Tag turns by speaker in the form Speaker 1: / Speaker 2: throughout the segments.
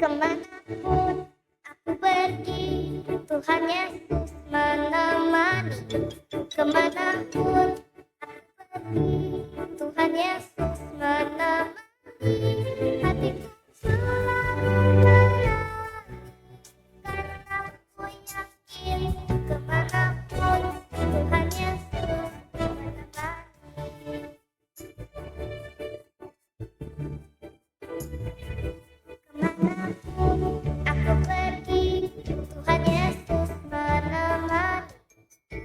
Speaker 1: Kemanapun aku pergi, Tuhan Yesus menemani. Kemanapun aku pergi, Tuhan Yesus menemani. Hatiku selalu menangis, karena aku yakin kemanapun Tuhan Yesus menemani. Kemanapun aku pergi, Tuhan Yesus menemani.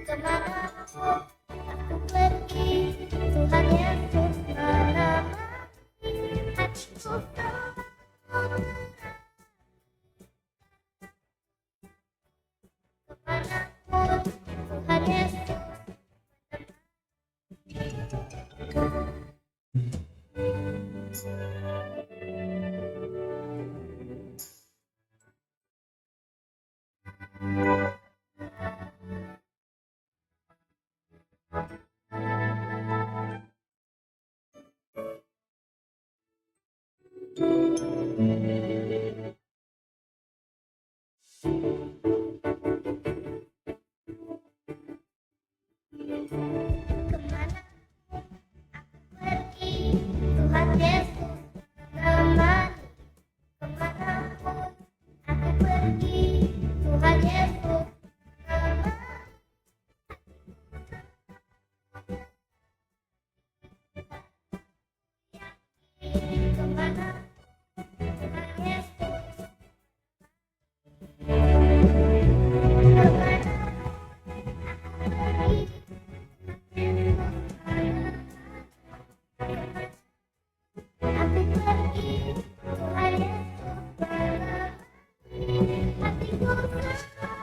Speaker 1: Kemanapun aku pergi, Tuhan Yesus menemani. Hatiku selalu menangis, kemanapun Tuhan Yesus kemanapun aku pergi, Tuhan Yesus menemani. Kemanapun aku pergi, Tuhan Yesus menemani. Kemanapun Tuhan Yesus aku pergi, Tuhan Yesus menemani. Hatiku selalu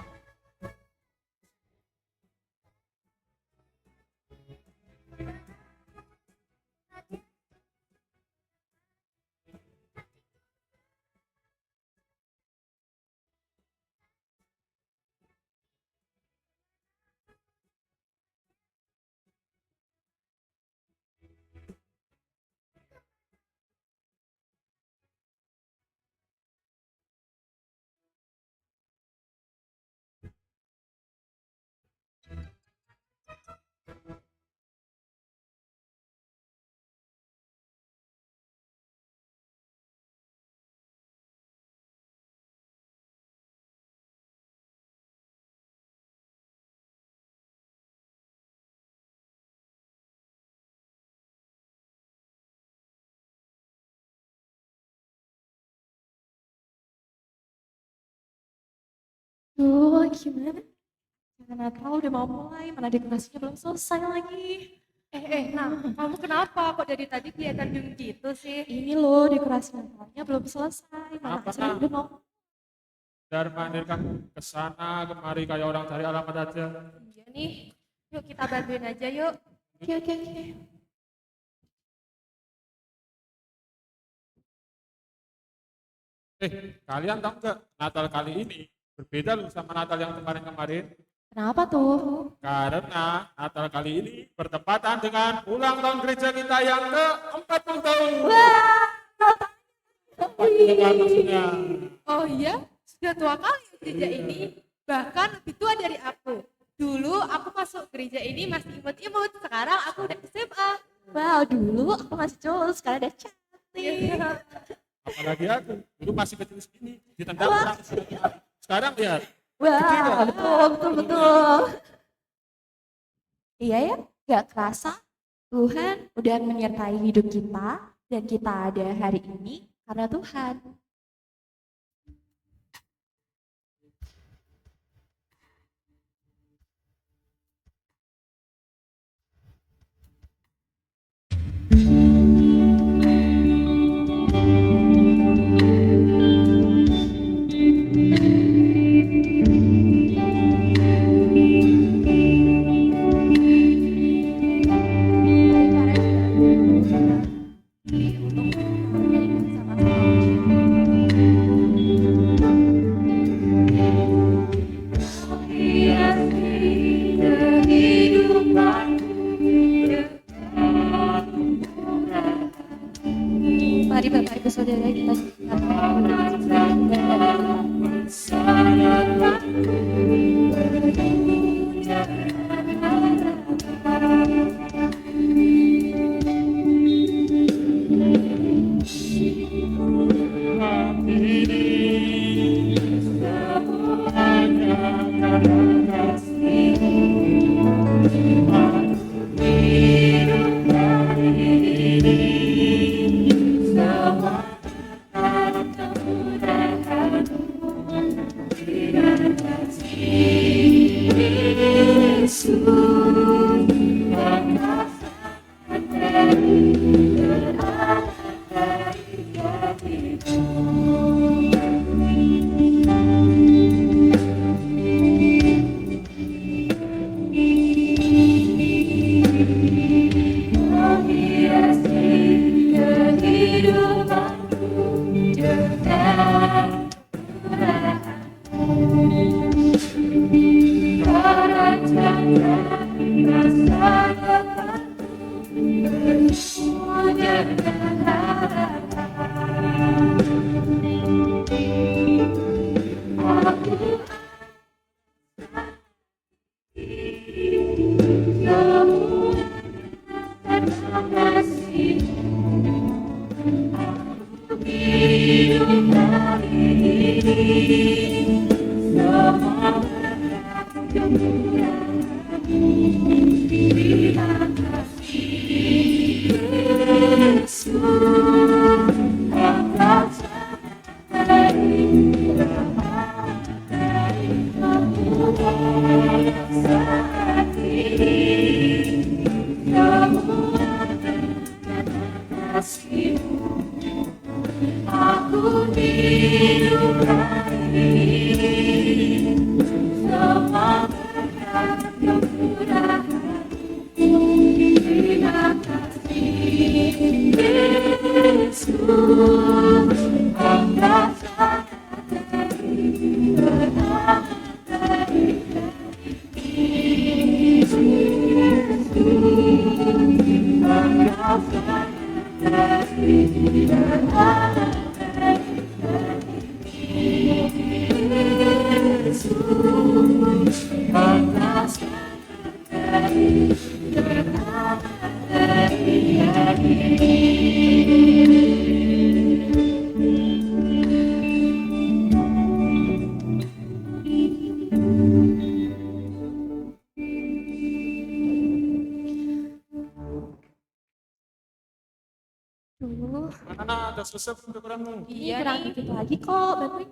Speaker 2: Duh, gimana? Jangan Natal udah mau mulai, mana dekorasinya belum selesai lagi.
Speaker 3: Nah, kamu kenapa kok dari tadi kelihatan diem gitu sih?
Speaker 2: Ini loh dekorasi Natalnya belum selesai, mana
Speaker 4: Apa,
Speaker 2: acaranya
Speaker 4: Nak?
Speaker 2: udah mau.
Speaker 4: Darmanir kan kesana kemari kayak orang cari alamat aja.
Speaker 3: Iya nih, yuk kita bantuin aja yuk.
Speaker 2: Oke.
Speaker 4: Kalian tahu nggak Natal kali ini berbeda loh sama Natal yang kemarin-kemarin?
Speaker 2: Kenapa tuh?
Speaker 4: Karena Natal kali ini bertepatan dengan ulang tahun gereja kita yang ke-40 tahun.
Speaker 2: Wah,
Speaker 4: 40 tahun maksudnya.
Speaker 3: Oh iya, sudah tua kali ya gereja ini. Bahkan lebih tua dari aku. Dulu Dulu aku masuk gereja ini masih imut-imut, sekarang aku udah SMA.
Speaker 2: Wow, dulu aku masih cowok, sekarang udah cantik.
Speaker 4: Apalagi aku, dulu masih kecil segini, ditendang orang. Sekarang lihat,
Speaker 2: Wah, betul. Iya ya, gak kerasa Tuhan udah menyertai hidup kita dan kita ada hari ini karena Tuhan. Mari Bapak Ibu Saudara kita
Speaker 4: mana ada selesai untuk orangmu?
Speaker 2: Iya, kurang dikit lagi kok. Bantuin.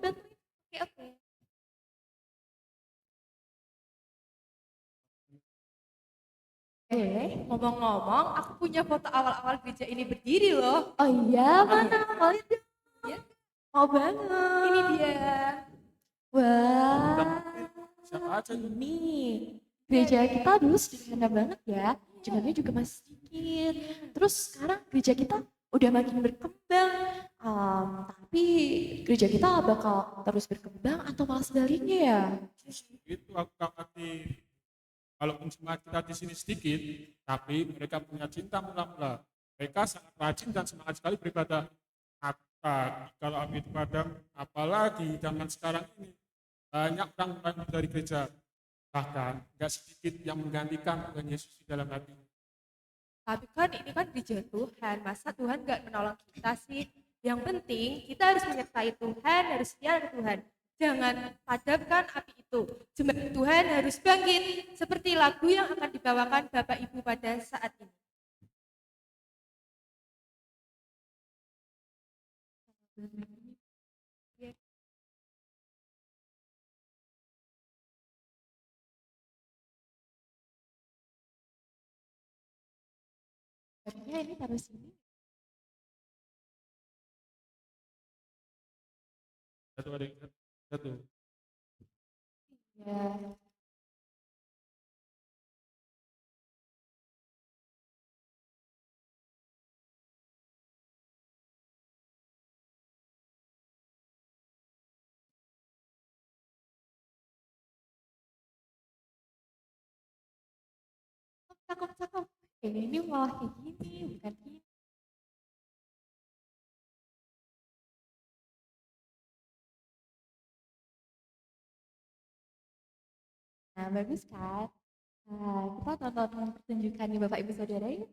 Speaker 3: Oke. Ngomong-ngomong, aku punya foto awal-awal gereja ini berdiri loh.
Speaker 2: Oh iya, mana? Mau lihat dong.
Speaker 3: Ya,
Speaker 2: Mau banget.
Speaker 3: ini dia.
Speaker 2: Wah,
Speaker 4: Siapa aja nih?
Speaker 2: ini gereja kita dulu sederhana banget ya. Jumlahnya juga masih sedikit. Terus sekarang gereja kita udah makin berkembang. Tapi gereja kita bakal terus berkembang atau malah sebaliknya ya?
Speaker 4: Itu aku khawatir. Walaupun semangat kita di sini sedikit, tapi mereka punya cinta mula-mula. Mereka sangat rajin dan semangat sekali beribadah. Kalau api itu padam, apalagi zaman sekarang ini banyak orang dari gereja. Bahkan nggak sedikit yang menggantikan Tuhan Yesus di dalam hatinya.
Speaker 3: Tapi kan ini kan gereja Tuhan, masa Tuhan nggak menolong kita sih? Yang penting kita harus menyertai Tuhan, harus setia ke Tuhan. Jangan padamkan api itu. Jemaat Tuhan harus bangkit seperti lagu yang akan dibawakan Bapak Ibu pada saat ini.
Speaker 2: Barunya ini taruh sini.
Speaker 4: Satu adik, satu.
Speaker 2: Ya. Cakep, cakep. Ini malah kayak gini, bukan gini. Nah, bagus kan? Nah, kita tonton pertunjukannya Bapak Ibu Saudara yuk.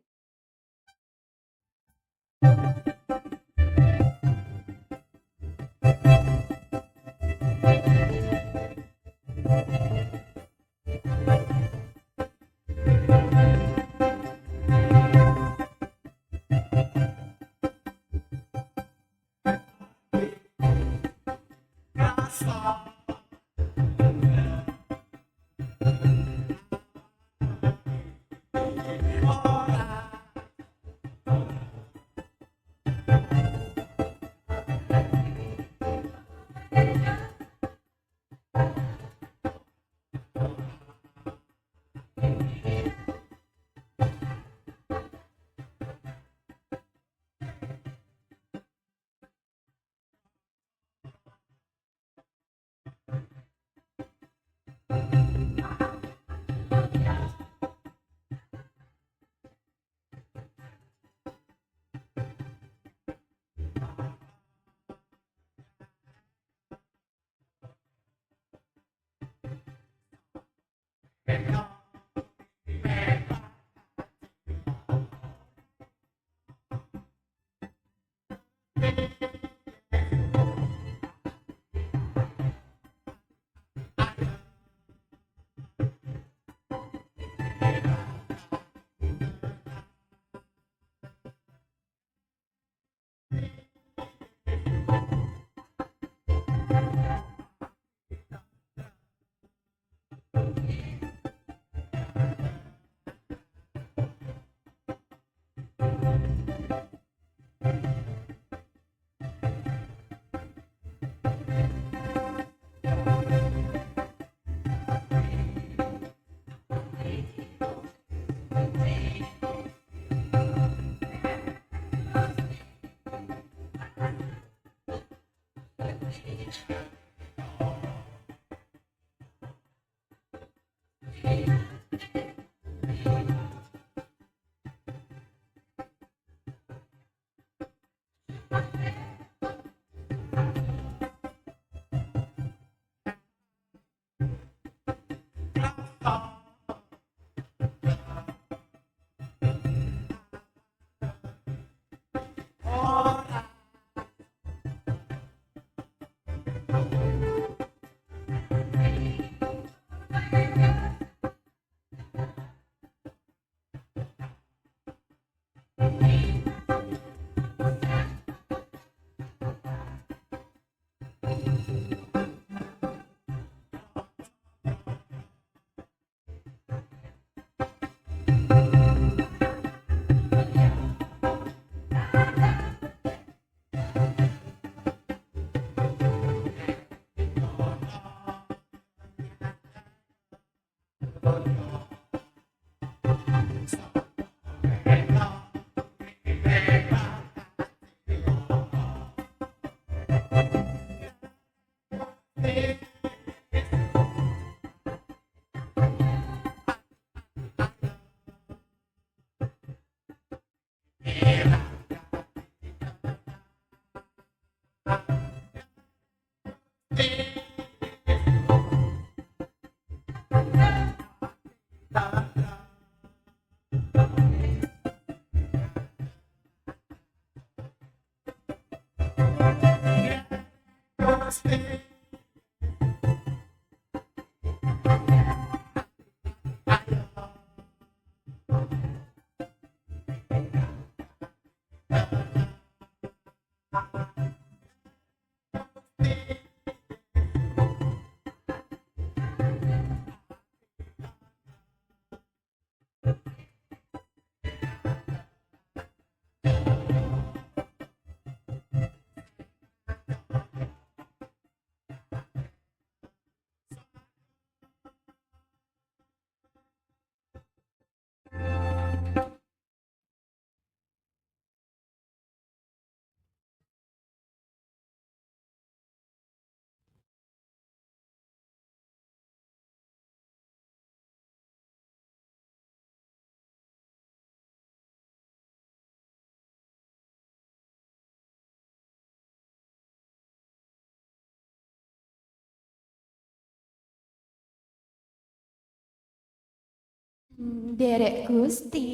Speaker 2: Derek Gusti.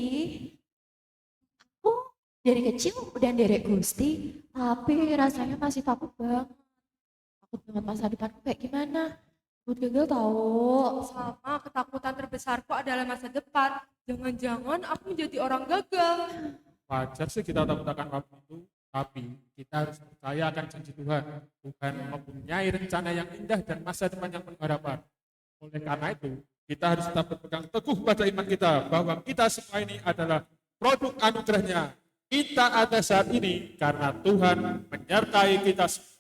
Speaker 2: Aku dari kecil udah derek Gusti, tapi rasanya masih takut banget. Takut banget masa depanku kayak gimana. Takut gagal tahu.
Speaker 3: Sama ketakutan terbesarku adalah masa depan. Jangan-jangan aku menjadi orang gagal.
Speaker 4: Wajar sih kita takut akan waktu itu, tapi kita harus percaya akan janji Tuhan. Tuhan mempunyai rencana yang indah dan masa depan yang penuh harapan. Oleh karena itu, kita harus tetap berpegang teguh pada iman kita bahwa kita semua ini adalah produk anugerahnya. Kita ada saat ini karena Tuhan menyertai kita semua.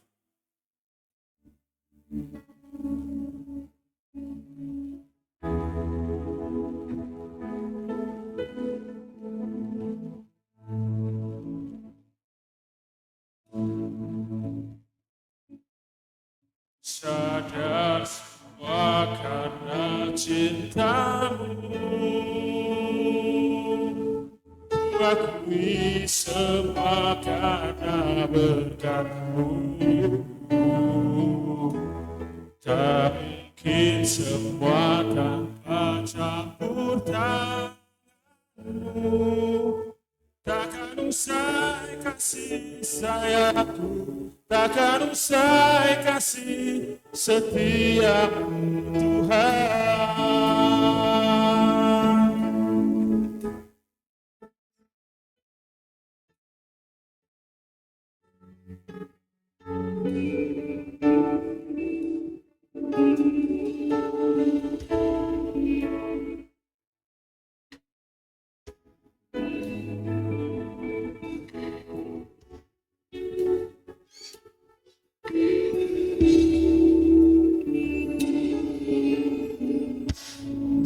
Speaker 4: Sadar semua karena cintamu, akui semua karena berkatmu. Tak mungkin semua tanpa campur tanganmu. Takkan usai kasih sayangku, takkan usai kasih setiap Tuhan.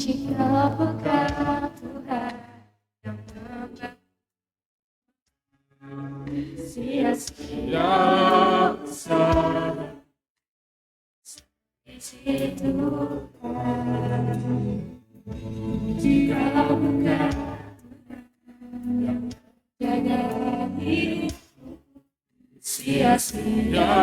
Speaker 2: Jika bukan Tuhan yang sia-sia jika bukan Tuhan yang jaga hidup sia-sia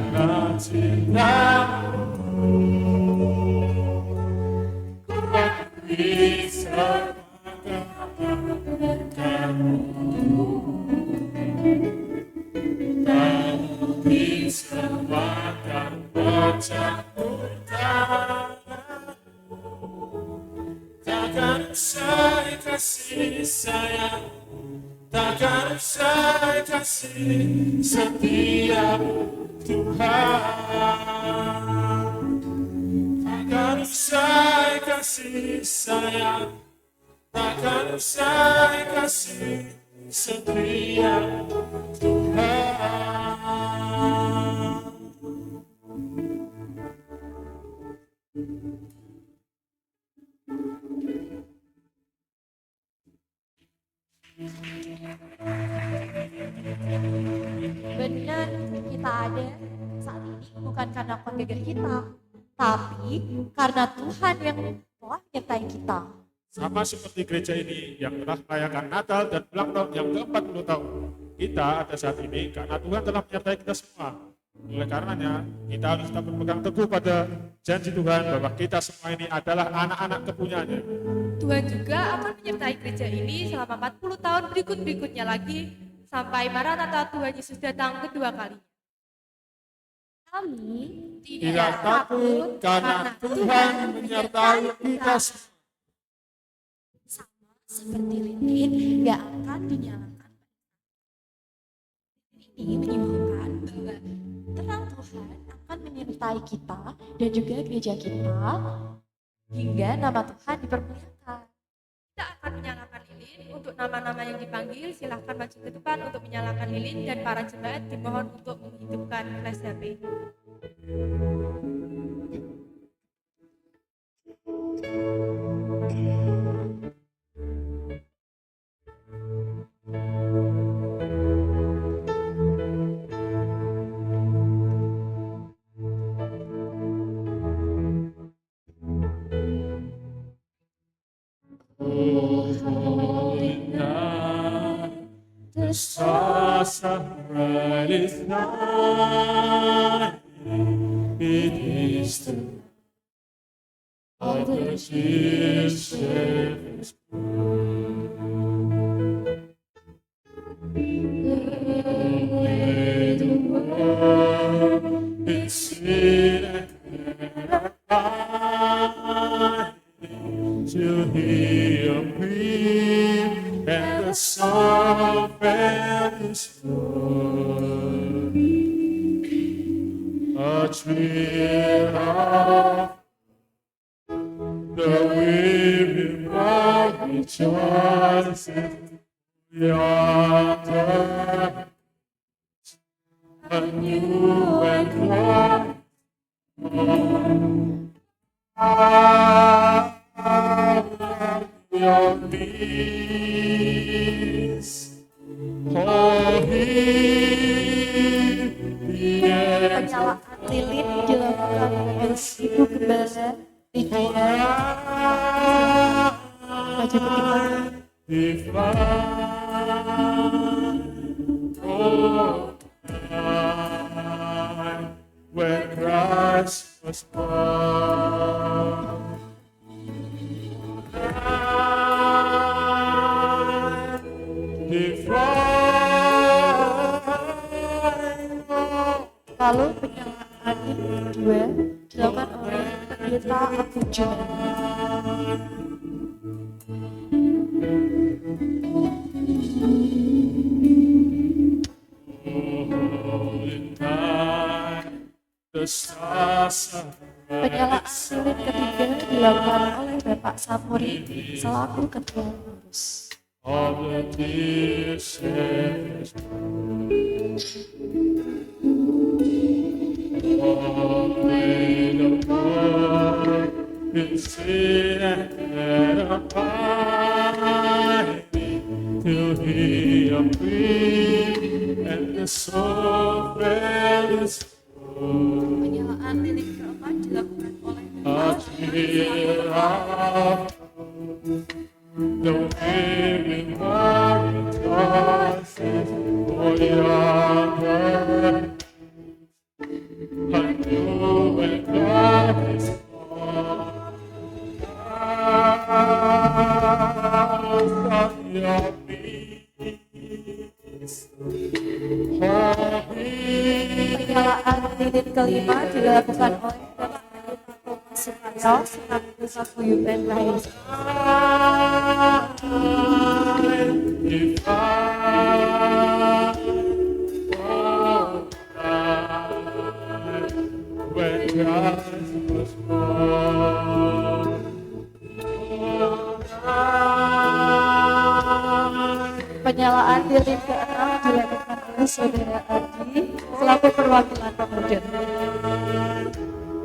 Speaker 4: Karena cintamu kuat bisa mengatakanmu, tak bisa makan bercampur tanganmu, takkan usai kasih sayang, takkan usai kasih setia Tuhan, takkan usai kasih sayang, takkan usai kasih setia Tuhan.
Speaker 2: Benar, kita ada saat ini bukan karena kegagalan kita, tapi karena Tuhan yang telah menyertai kita.
Speaker 4: Sama seperti gereja ini yang telah merayakan Natal dan ulang tahun yang ke-40 tahun. Kita ada saat ini karena Tuhan telah menyertai kita semua. Oleh karenanya, kita harus tetap berpegang teguh pada janji Tuhan bahwa kita semua ini adalah anak-anak kepunyaannya.
Speaker 3: Tuhan juga akan menyertai gereja ini selama 40 tahun berikut-berikutnya lagi sampai Maranatha Tuhan Yesus datang kedua kali.
Speaker 2: Kami
Speaker 4: Tidak takut karena Tuhan menyertai kita semua.
Speaker 2: sama seperti lilin gak akan dinyalakan. Ini menyimbolkan bahwa terang Tuhan akan menyertai kita dan juga gereja kita hingga nama Tuhan dipermuliakan.
Speaker 3: Kita akan menyalakan lilin. Untuk nama-nama yang dipanggil, silahkan maju ke depan untuk menyalakan lilin dan para jemaat dimohon untuk menghidupkan flash HP.
Speaker 4: Holy night, the stars are brightest night. It is the of the Jesus. Let the world is in to hear me and the song is Lord. A thrill of the weary world rejoices yonder. A new and glorious your knees, oh, hear the
Speaker 2: Penyalaan lilin dilakukan pada Ibu Gembala Lydia. Maju ke depan.
Speaker 4: When Christ was born,
Speaker 2: Lalu penyalaan yang kedua dilakukan oleh pendeta Abu Junaidi. Penyalaan lilin ketiga dilakukan oleh Bapak Samuri selaku ketua pengurus.
Speaker 4: of the dishes. Only the poor in sin and abide till he appear and the soul is
Speaker 2: Penyalaan lilin keempat dilakukan oleh
Speaker 4: a tear of the living one rejoices for yonder. I know when God is born, of your peace.
Speaker 2: penyalaan lilin kelima dilakukan oleh Bapak Pendeta Thomas Sukaryo selaku paguyuban lahir.
Speaker 4: If I when Christ was born,
Speaker 2: Penyalaan lilin keenam dilakukan oleh Saudara Adi selaku perwakilan pemuda.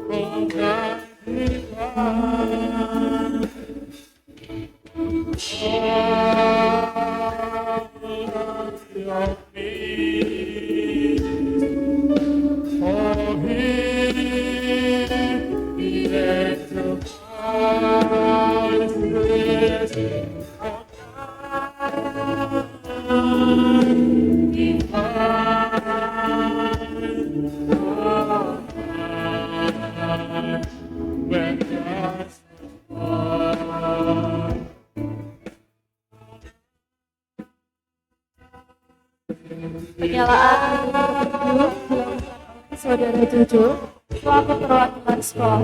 Speaker 4: When Christ was born.
Speaker 2: Penyalaan lilin ketujuh dilakukan oleh Saudara Jojo selaku perwakilan sekolah.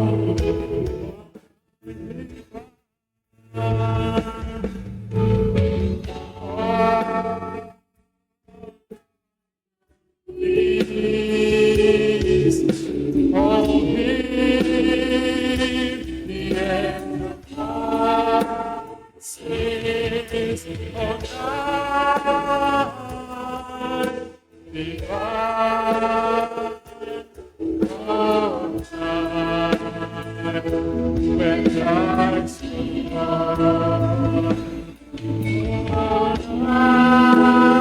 Speaker 4: Please, oh, hear the end of voices of God divine, oh, time, when Christ was born. Oh, time,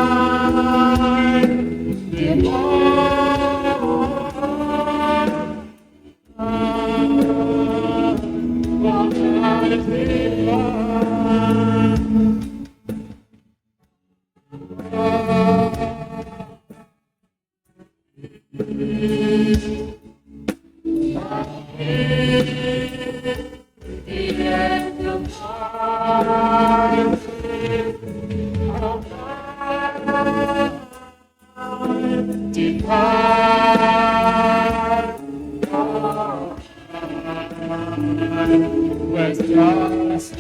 Speaker 4: Where's Christ?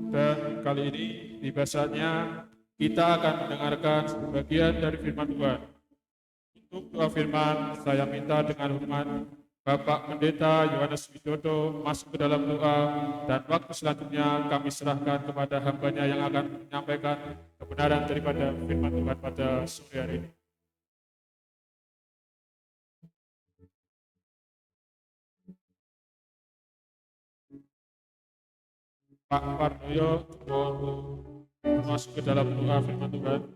Speaker 4: Dan kali ini tiba saatnya kita akan mendengarkan sebagian dari firman Tuhan. Untuk doa firman, saya minta dengan hormat Bapak Pendeta Yohanes Widodo masuk ke dalam doa, dan waktu selanjutnya kami serahkan kepada hambanya yang akan menyampaikan kebenaran daripada firman Tuhan pada sore hari ini. Pak Pardoyo mohon masuk ke dalam doa firman Tuhan.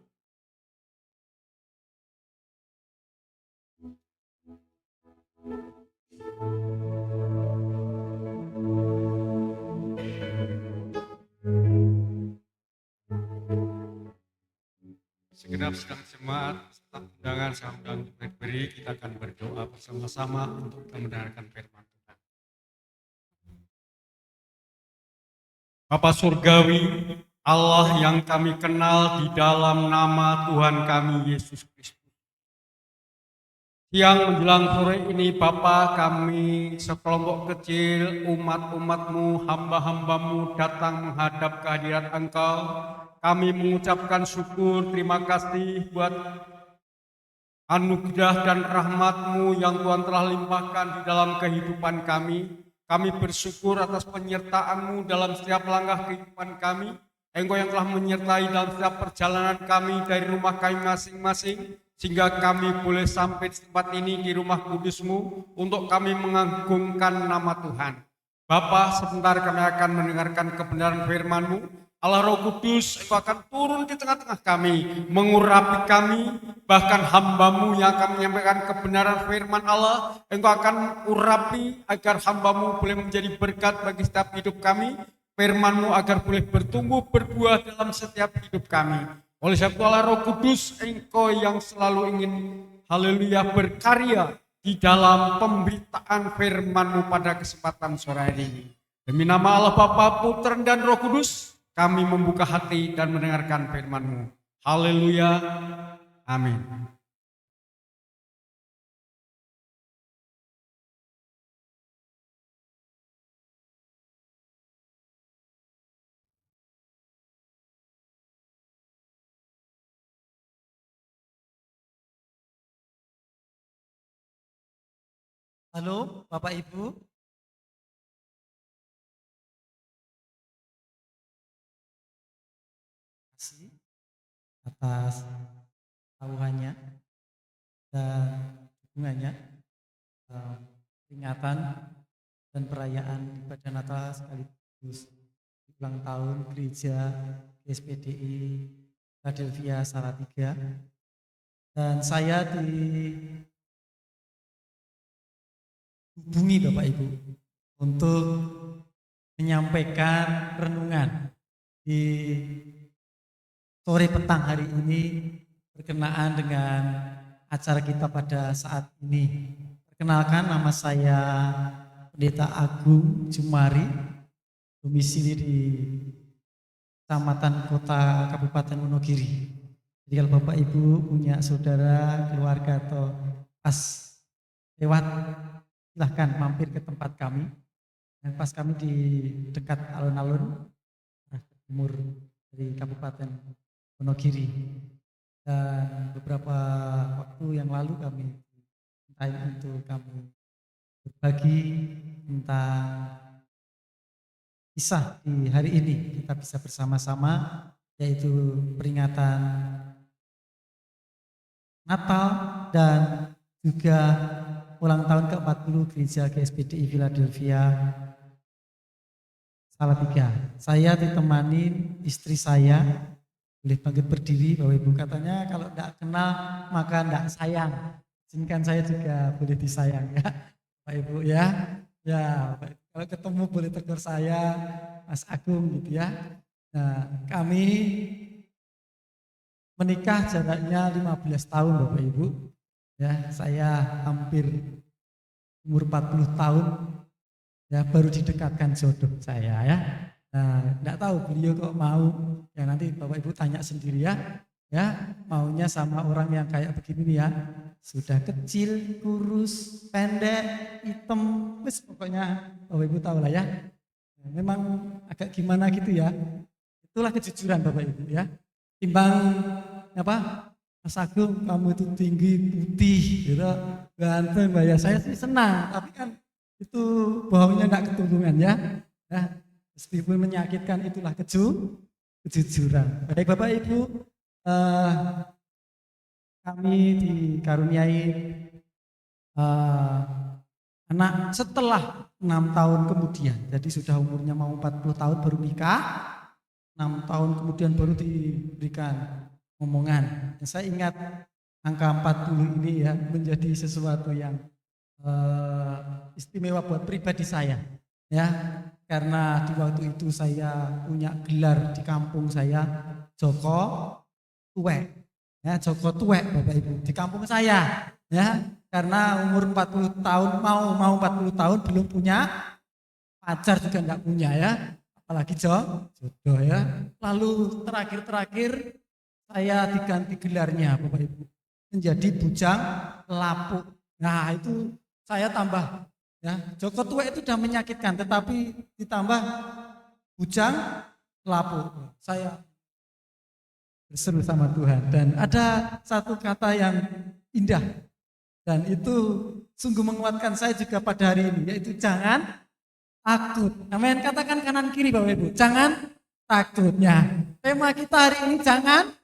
Speaker 5: Segenap sedang jemaat, setelah undangan saya undang untuk berdiri, kita akan berdoa bersama-sama untuk kita mendengarkan firman Tuhan. Bapa Surgawi, Allah yang kami kenal di dalam nama Tuhan kami Yesus Kristus. Siang menjelang sore ini Bapa, kami sekelompok kecil umat-umat-Mu, hamba-hamba-Mu datang menghadap kehadiran Engkau. Kami mengucapkan syukur, terima kasih buat anugerah dan rahmat-Mu yang Tuhan telah limpahkan di dalam kehidupan kami. Kami bersyukur atas penyertaan-Mu dalam setiap langkah kehidupan kami. Engkau yang telah menyertai dalam setiap perjalanan kami dari rumah kami masing-masing, sehingga kami boleh sampai di tempat ini di rumah kudus-Mu untuk kami mengagungkan nama Tuhan. Bapa, sebentar kami akan mendengarkan kebenaran firman-Mu. Allah Roh Kudus, Engkau akan turun di tengah-tengah kami, mengurapi kami, bahkan hamba-Mu yang akan menyampaikan kebenaran firman Allah, Engkau akan urapi agar hamba-Mu boleh menjadi berkat bagi setiap hidup kami, firman-Mu agar boleh bertumbuh berbuah dalam setiap hidup kami. Oleh sebab itu Allah Roh Kudus, Engkau yang selalu ingin haleluya berkarya di dalam pemberitaan firman-Mu pada kesempatan sore hari ini. Demi nama Allah Bapa, Putra dan Roh Kudus, kami membuka hati dan mendengarkan firman-Mu. Haleluya. Amin.
Speaker 6: Halo Bapak Ibu, terima kasih atas tahuannya dan dukungannya dalam peringatan dan perayaan ibadah Natal sekaligus ulang tahun Gereja GSPDI Philadelphia Salatiga. Dan saya dihubungi Bapak Ibu untuk menyampaikan renungan di sore petang hari ini berkenaan dengan acara kita pada saat ini. Perkenalkan, nama saya Pendeta Agung Jumari, domisili di Kecamatan Kota Kabupaten Wonogiri. Jadi kalau Bapak Ibu punya saudara, keluarga atau pas lewat, silahkan mampir ke tempat kami. Dan pas kami di dekat alun-alun arah timur dari Kabupaten Wonogiri. Dan beberapa waktu yang lalu kami minta untuk kami berbagi tentang kisah di hari ini. Kita bisa bersama-sama, yaitu peringatan Natal dan juga ulang tahun ke-40 Gereja GSPDI Philadelphia Salatiga. Saya ditemani istri saya, boleh bangkit berdiri Bapak Ibu. Katanya kalau tidak kenal maka tidak sayang. Izinkan saya juga boleh disayang ya Bapak Ibu ya. Ya, kalau ketemu boleh tegur saya Mas Agung gitu ya. Nah, kami menikah jaraknya 15 tahun Bapak Ibu. Ya, saya hampir umur 40 tahun ya baru didekatkan jodoh saya ya. Nah, enggak tahu beliau kok mau, ya nanti Bapak Ibu tanya sendiri ya. Ya, maunya sama orang yang kayak begini nih ya. Sudah kecil, kurus, pendek, hitam, wis pokoknya Bapak Ibu tahu lah ya. Nah, memang agak gimana gitu ya. Itulah kejujuran Bapak Ibu ya. Timbang apa? Mas Agung kamu itu tinggi, putih, gitu, ganteng, ya saya sih senang, tapi kan itu bohongnya enggak ketulungan ya. Nah, meskipun menyakitkan itulah kejujuran. Baik Bapak Ibu, eh, kami dikaruniai eh, anak setelah 6 tahun kemudian, jadi sudah umurnya mau 40 tahun baru nikah, 6 tahun kemudian baru diberikan omongan. Dan saya ingat angka 40 ini ya menjadi sesuatu yang istimewa buat pribadi saya ya, karena di waktu itu saya punya gelar di kampung saya Joko Tuwek ya, Joko Tuwek Bapak Ibu di kampung saya ya, karena umur 40 tahun mau 40 tahun belum punya pacar juga enggak punya ya, apalagi jodoh ya. Lalu terakhir saya diganti gelarnya Bapak Ibu menjadi bujang lapuk. Nah itu saya tambah ya, Joko Tuwek itu sudah menyakitkan, tetapi ditambah bujang lapuk. Saya berseru sama Tuhan dan ada satu kata yang indah dan itu sungguh menguatkan saya juga pada hari ini, yaitu jangan takut. Amin. Katakan kanan kiri Bapak Ibu, jangan takutnya. Tema kita hari ini jangan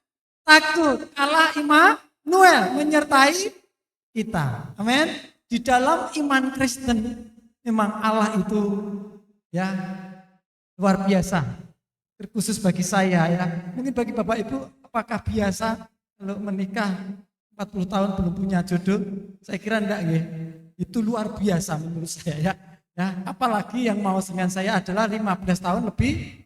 Speaker 6: takut. Allah Immanuel menyertai kita. Amin. Di dalam iman Kristen memang Allah itu ya luar biasa. Terkhusus bagi saya ya. Mungkin bagi Bapak Ibu apakah biasa kalau menikah 40 tahun belum punya jodoh? Saya kira enggak ya. Itu luar biasa menurut saya ya. Ya, apalagi yang mau dengan saya adalah 15 tahun lebih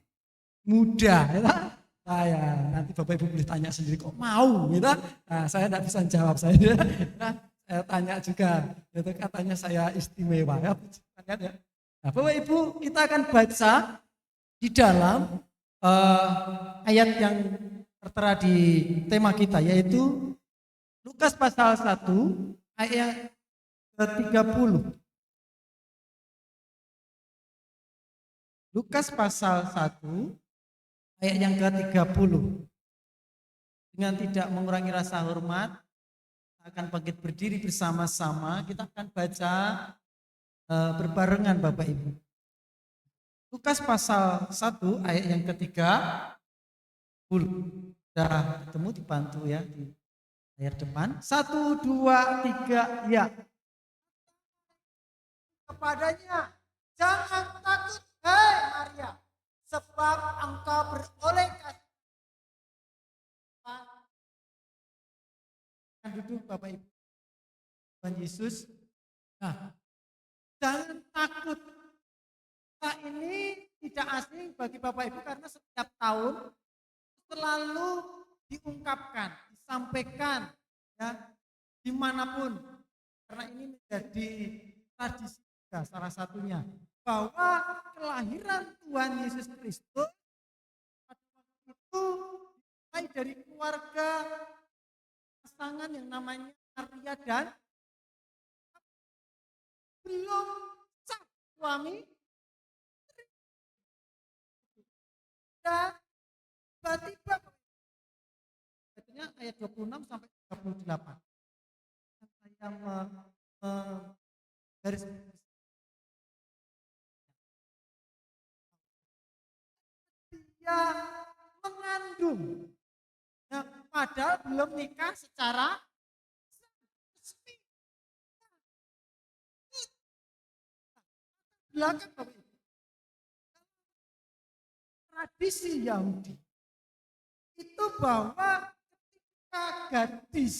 Speaker 6: muda ya. Saya nanti Bapak Ibu boleh tanya sendiri kok mau gitu. Nah, saya enggak bisa jawab saya. Nah, saya tanya juga, itu katanya saya istimewa ya. Nah, Bapak Ibu kita akan baca di dalam ayat yang tertera di tema kita, yaitu Lukas pasal 1 ayat ke-30. Lukas pasal 1 ayat yang ke-30. Dengan tidak mengurangi rasa hormat, akan bangkit berdiri bersama-sama, kita akan baca berbarengan Bapak Ibu. Lukas pasal 1 ayat yang ke-30. Sudah ketemu, dibantu ya di layar depan. 1, 2, 3, ya. Kepadanya, jangan takut, hei Maria, sebab engkau beroleh kasih. Duduk Bapak Ibu. Tuhan Yesus. Nah, jangan takut. Nah, ini tidak asing bagi Bapak Ibu karena setiap tahun selalu diungkapkan, disampaikan ya dimanapun. Karena ini menjadi tradisi juga salah satunya, bahwa kelahiran Tuhan Yesus Kristus pada waktu itu mulai dari keluarga pasangan yang namanya Maria dan belum sah suami dan tiba-tiba ayat 26 sampai 38. Saya garis dia mengandung, nah, padahal belum nikah secara resmi. Belakang Bapak Ibu, tradisi Yahudi itu bahwa ketika gadis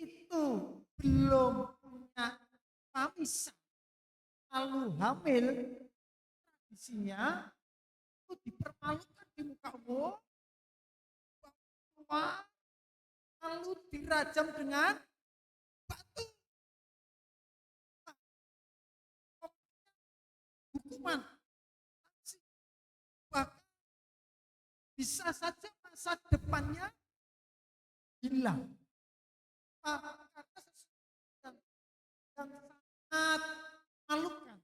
Speaker 6: itu belum punya suami lalu hamil, tradisinya itu dipermalukan di muka umum, lalu dirajam dengan batu. Hukuman bahkan bisa saja masa depannya hilang. Karena sesuatu yang sangat memalukan.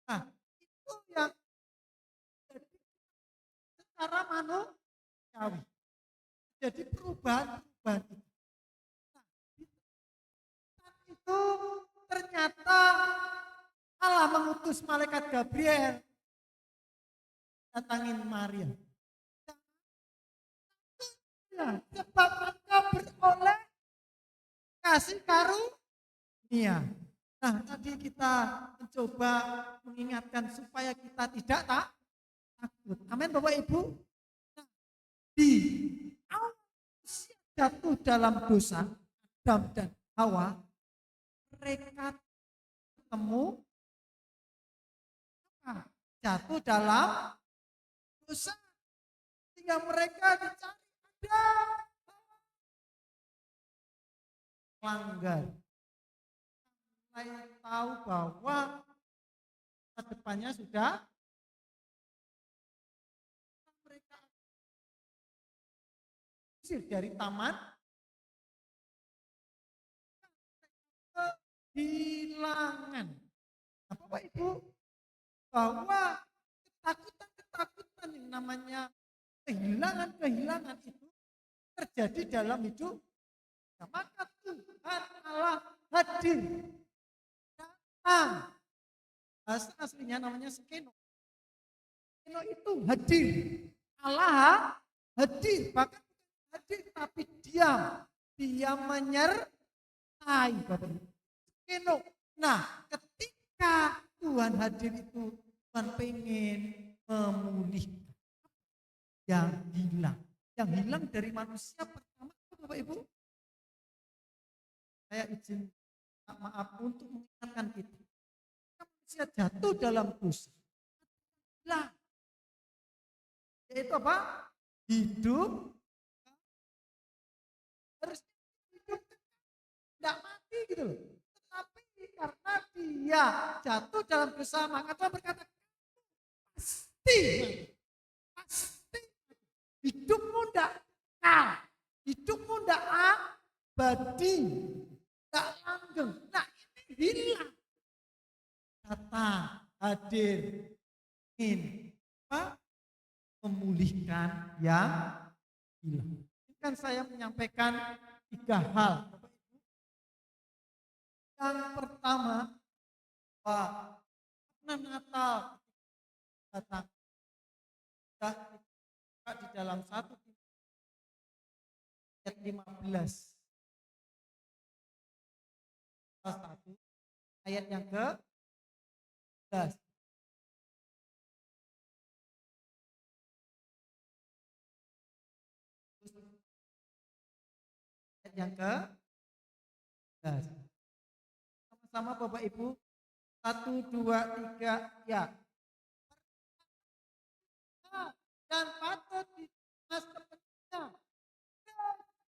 Speaker 6: Nah, itu yang jadi secara manusiawi. jadi perubahan-perubahan itu. Nah, di saat itu ternyata Allah mengutus malaikat Gabriel datangin Maria. Ya, sebab engkau beroleh kasih karunia. Nah, tadi kita mencoba mengingatkan supaya kita tidak takut. Amin Bapak Ibu. Nah, di awal manusia jatuh dalam dosa, Adam dan Hawa, mereka ketemu jatuh dalam dosa, sehingga mereka dicari ada langgar. Saya tahu bahwa masa depannya sudah mereka usir dari taman kehilangan. Nah, Bapak Ibu, bahwa ketakutan yang namanya kehilangan itu terjadi dalam hidup. Nah, maka Tuhan Allah hadir, datang. Bahasa aslinya namanya skeno. Skeno itu hadir. Allah hadir, bahkan hadir tapi diam. Dia menyertai Bapak Ibu. Skeno. Nah, ketika Tuhan hadir itu, Tuhan pengen memulihkan yang hilang. Yang hilang dari manusia pertama, Bapak Ibu. Saya izin maaf untuk mengingatkan kita. Manusia jatuh dalam dosa. Hilang. Yaitu apa? Hidup. Harus hidup. Tidak mati gitu loh. Tetapi karena dia jatuh dalam dosa, maka Tuhan berkata, pasti hidupmu tidak kekal, hidupmu tidak abadi, tidak langgeng. Nah, ini hilang. Datang, hadir, ingin memulihkan yang hilang. Ini kan saya menyampaikan 3 hal. Yang pertama, makna Natal datang. Kita di dalam 1 ayat 15. Salah 1 ayat yang ke-11. Ayat yang ke-11. Sama-sama Bapak Ibu. 1, 2, 3, ya. Dan patut dimas kepentingan.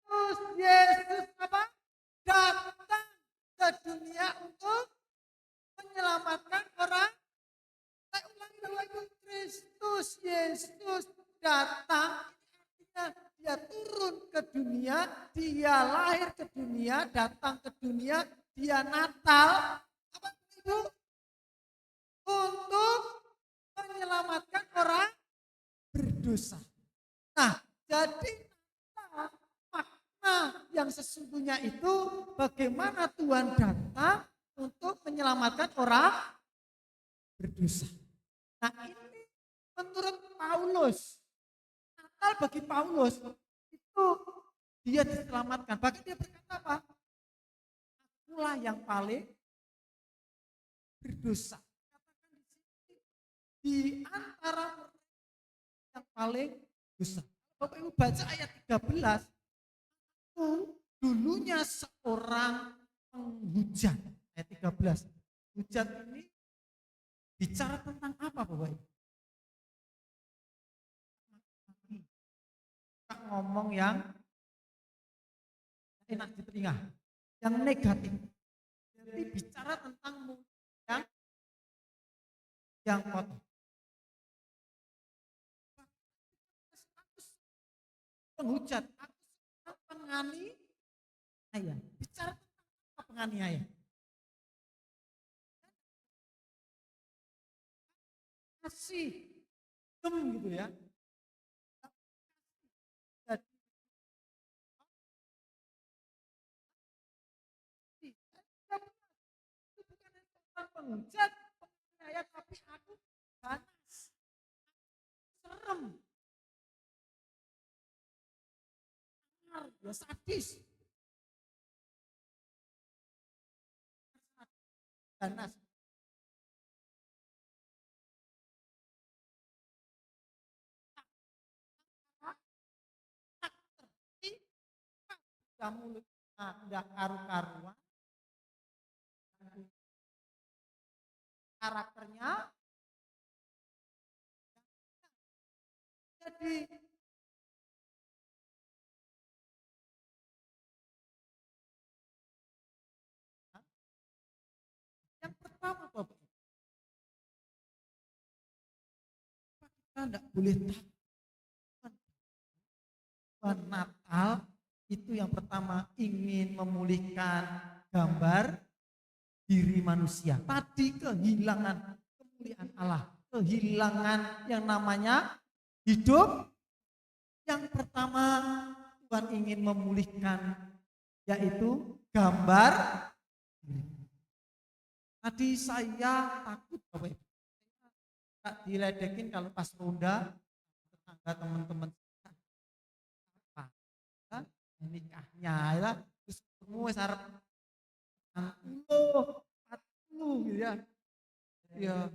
Speaker 6: Kristus Yesus apa? Datang ke dunia untuk menyelamatkan orang. Saya ulangi Bapak Ibu, Kristus Yesus datang, artinya dia turun ke dunia, dia lahir ke dunia, datang ke dunia, dia Natal. Apa Ibu? Untuk menyelamatkan orang berdosa. Nah, jadi makna yang sesungguhnya itu bagaimana Tuhan datang untuk menyelamatkan orang berdosa. Nah, ini menurut Paulus, Natal bagi Paulus itu dia diselamatkan. Bahkan dia berkata apa? Akulah yang paling berdosa. Katakan di sini, di antara yang paling dosa. Bapak Ibu baca ayat 13, itu dulunya seorang penghujat. Ayat 13. Hujat ini bicara tentang apa Bapak Ibu? Kita ngomong yang enak di telinga, yang negatif. Jadi bicara tentang yang kotor. Penghujat, aku penganiaya. Bicara tentang apa penganiaya? Kasih, gitu ya. menghujat, penganiaya, tapi aku ganas, serem, ya sadis, ganas. Kamu nggak karu-karuan, karakternya jadi yang pertama Bapak, kita enggak boleh takut. Tuhan Natal itu yang pertama ingin memulihkan gambar diri manusia. Tadi kehilangan kemuliaan Allah, kehilangan yang namanya hidup. Yang pertama Tuhan ingin memulihkan yaitu gambar diri. Tadi saya takut Bapak Ibu, tak diledekin kalau pas ronda tetangga teman-teman apa kan nikahnya ya, terus semua sarap 60 40 gitu ya. Ya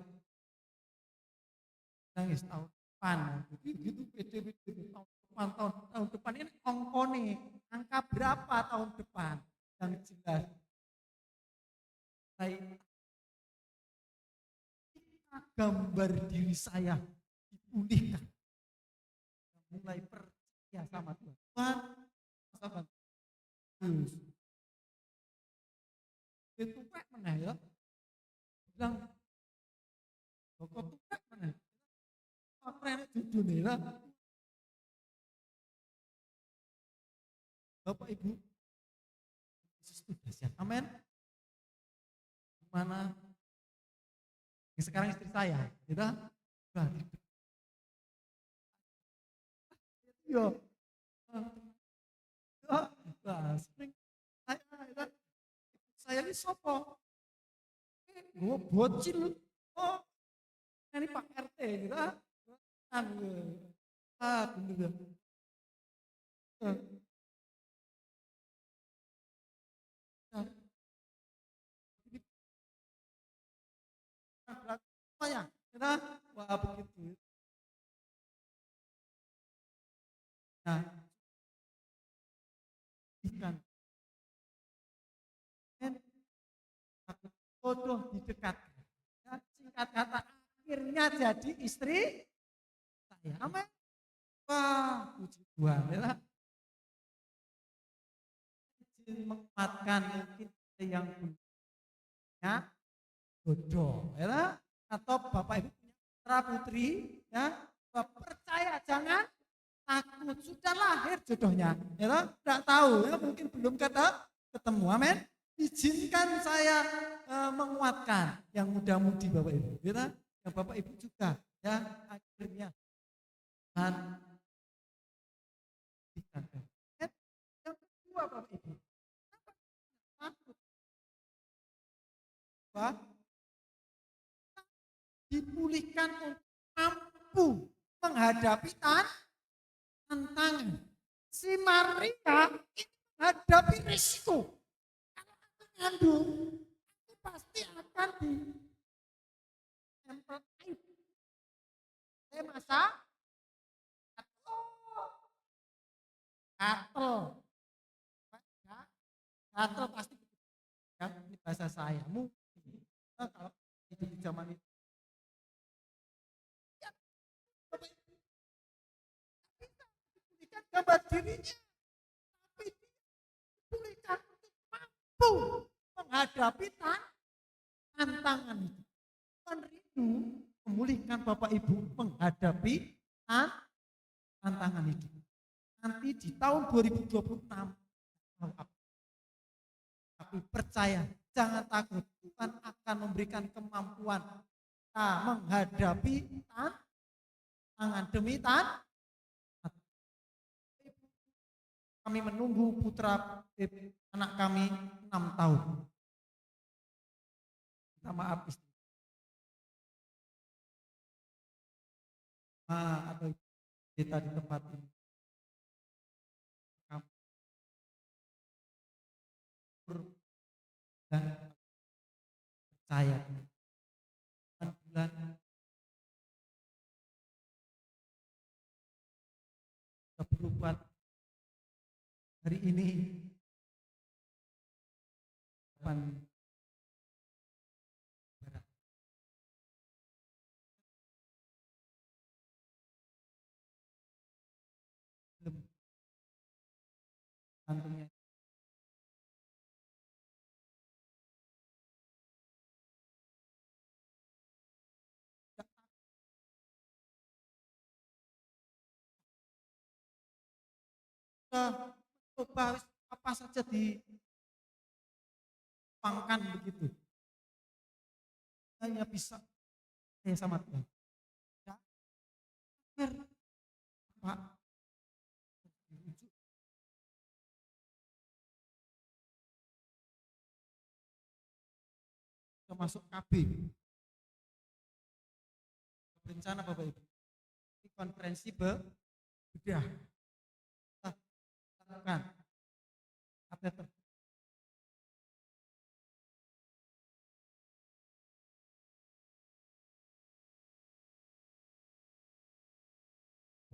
Speaker 6: nangis tahun depan gitu pede tahun depan ini angka nih, angka berapa tahun depan yang jelas. Saya gambar diri saya dipulihkan, mulai percaya sama Tuhan. Tuhan, sahabat, itu pak mana ya? Bilang, pokok tuh pak mana? Apa yang jujur nih lah? Bapak Ibu, Yesus dahsyat. Amin. Mana? Yang sekarang istri saya, gitu. Ya, sering saya ini sopo, gue bocil, oh ini Pak RT gitu, bener ya. Semuanya, kita wah begitu. Nah, ikan bodoh didekatkan. Ya, singkat kata akhirnya jadi istri saya. Amin. Wah, puji Tuhan ya. Izin menguatkan mungkin yang punya jodoh ya, atau Bapak Ibu punya putra putri ya, percaya jangan takut, sudah lahir jodohnya ya, tidak tahu ya, mungkin belum ketemu. Amin. Izinkan saya menguatkan yang muda-mudi Bapak Ibu ya, yang Bapak Ibu juga ya, akhirnya dan yang kedua Bapak Ibu takut dipulihkan untuk mampu menghadapi tantangan. Si Maria ini menghadapi risiko. Kalau aku ngandung, itu pasti akan ditempel air. Saya masak, gatel pasti. Ya, ini bahasa saya. Mungkin kalau itu di zaman itu. Ya, dipulihkan gambar dirinya, tapi dipulihkan untuk mampu menghadapi tantangan itu. Tuhan rindu memulihkan Bapak Ibu menghadapi tantangan itu. Nanti di tahun 2026, tapi percaya, jangan takut, Tuhan akan memberikan kemampuan menghadapi tantangan demi tantangan. Kami menunggu putra anak kami 6 tahun. minta maaf istri atau kita di tempat ini. Kamu dan percaya 8 bulan kita berbuat hari ini 8 barat. Belum kantongnya kita coba apa saja dipangkan begitu hanya bisa saya sama Tuhan ya, akhir Pak dirujuk. Kita masuk KB berencana Bapak Ibu di konferensi bedah kita lakukan kateter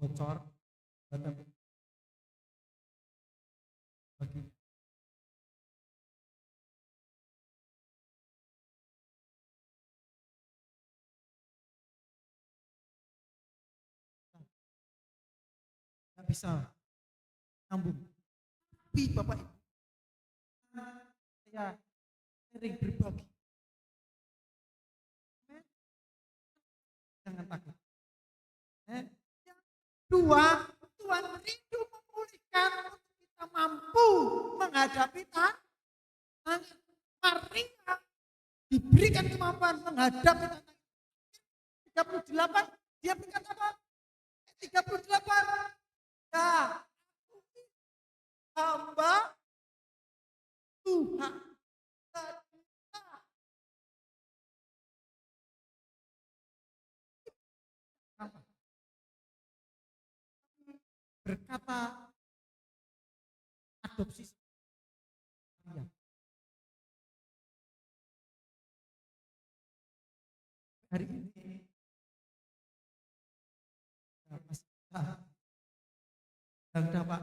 Speaker 6: bocor dan baginya nggak bisa nyambung. Tapi Bapak Ibu, saya sering berbagi. Jangan takut. Yang kedua, Tuhan rindu memulihkan untuk kita mampu menghadapi tantangan. Maria diberikan kemampuan menghadapi tantangan. 38, dia berkata apa? 38, ya hamba Tuhan berkata adopsi Maria. Hari ini masih dan dapat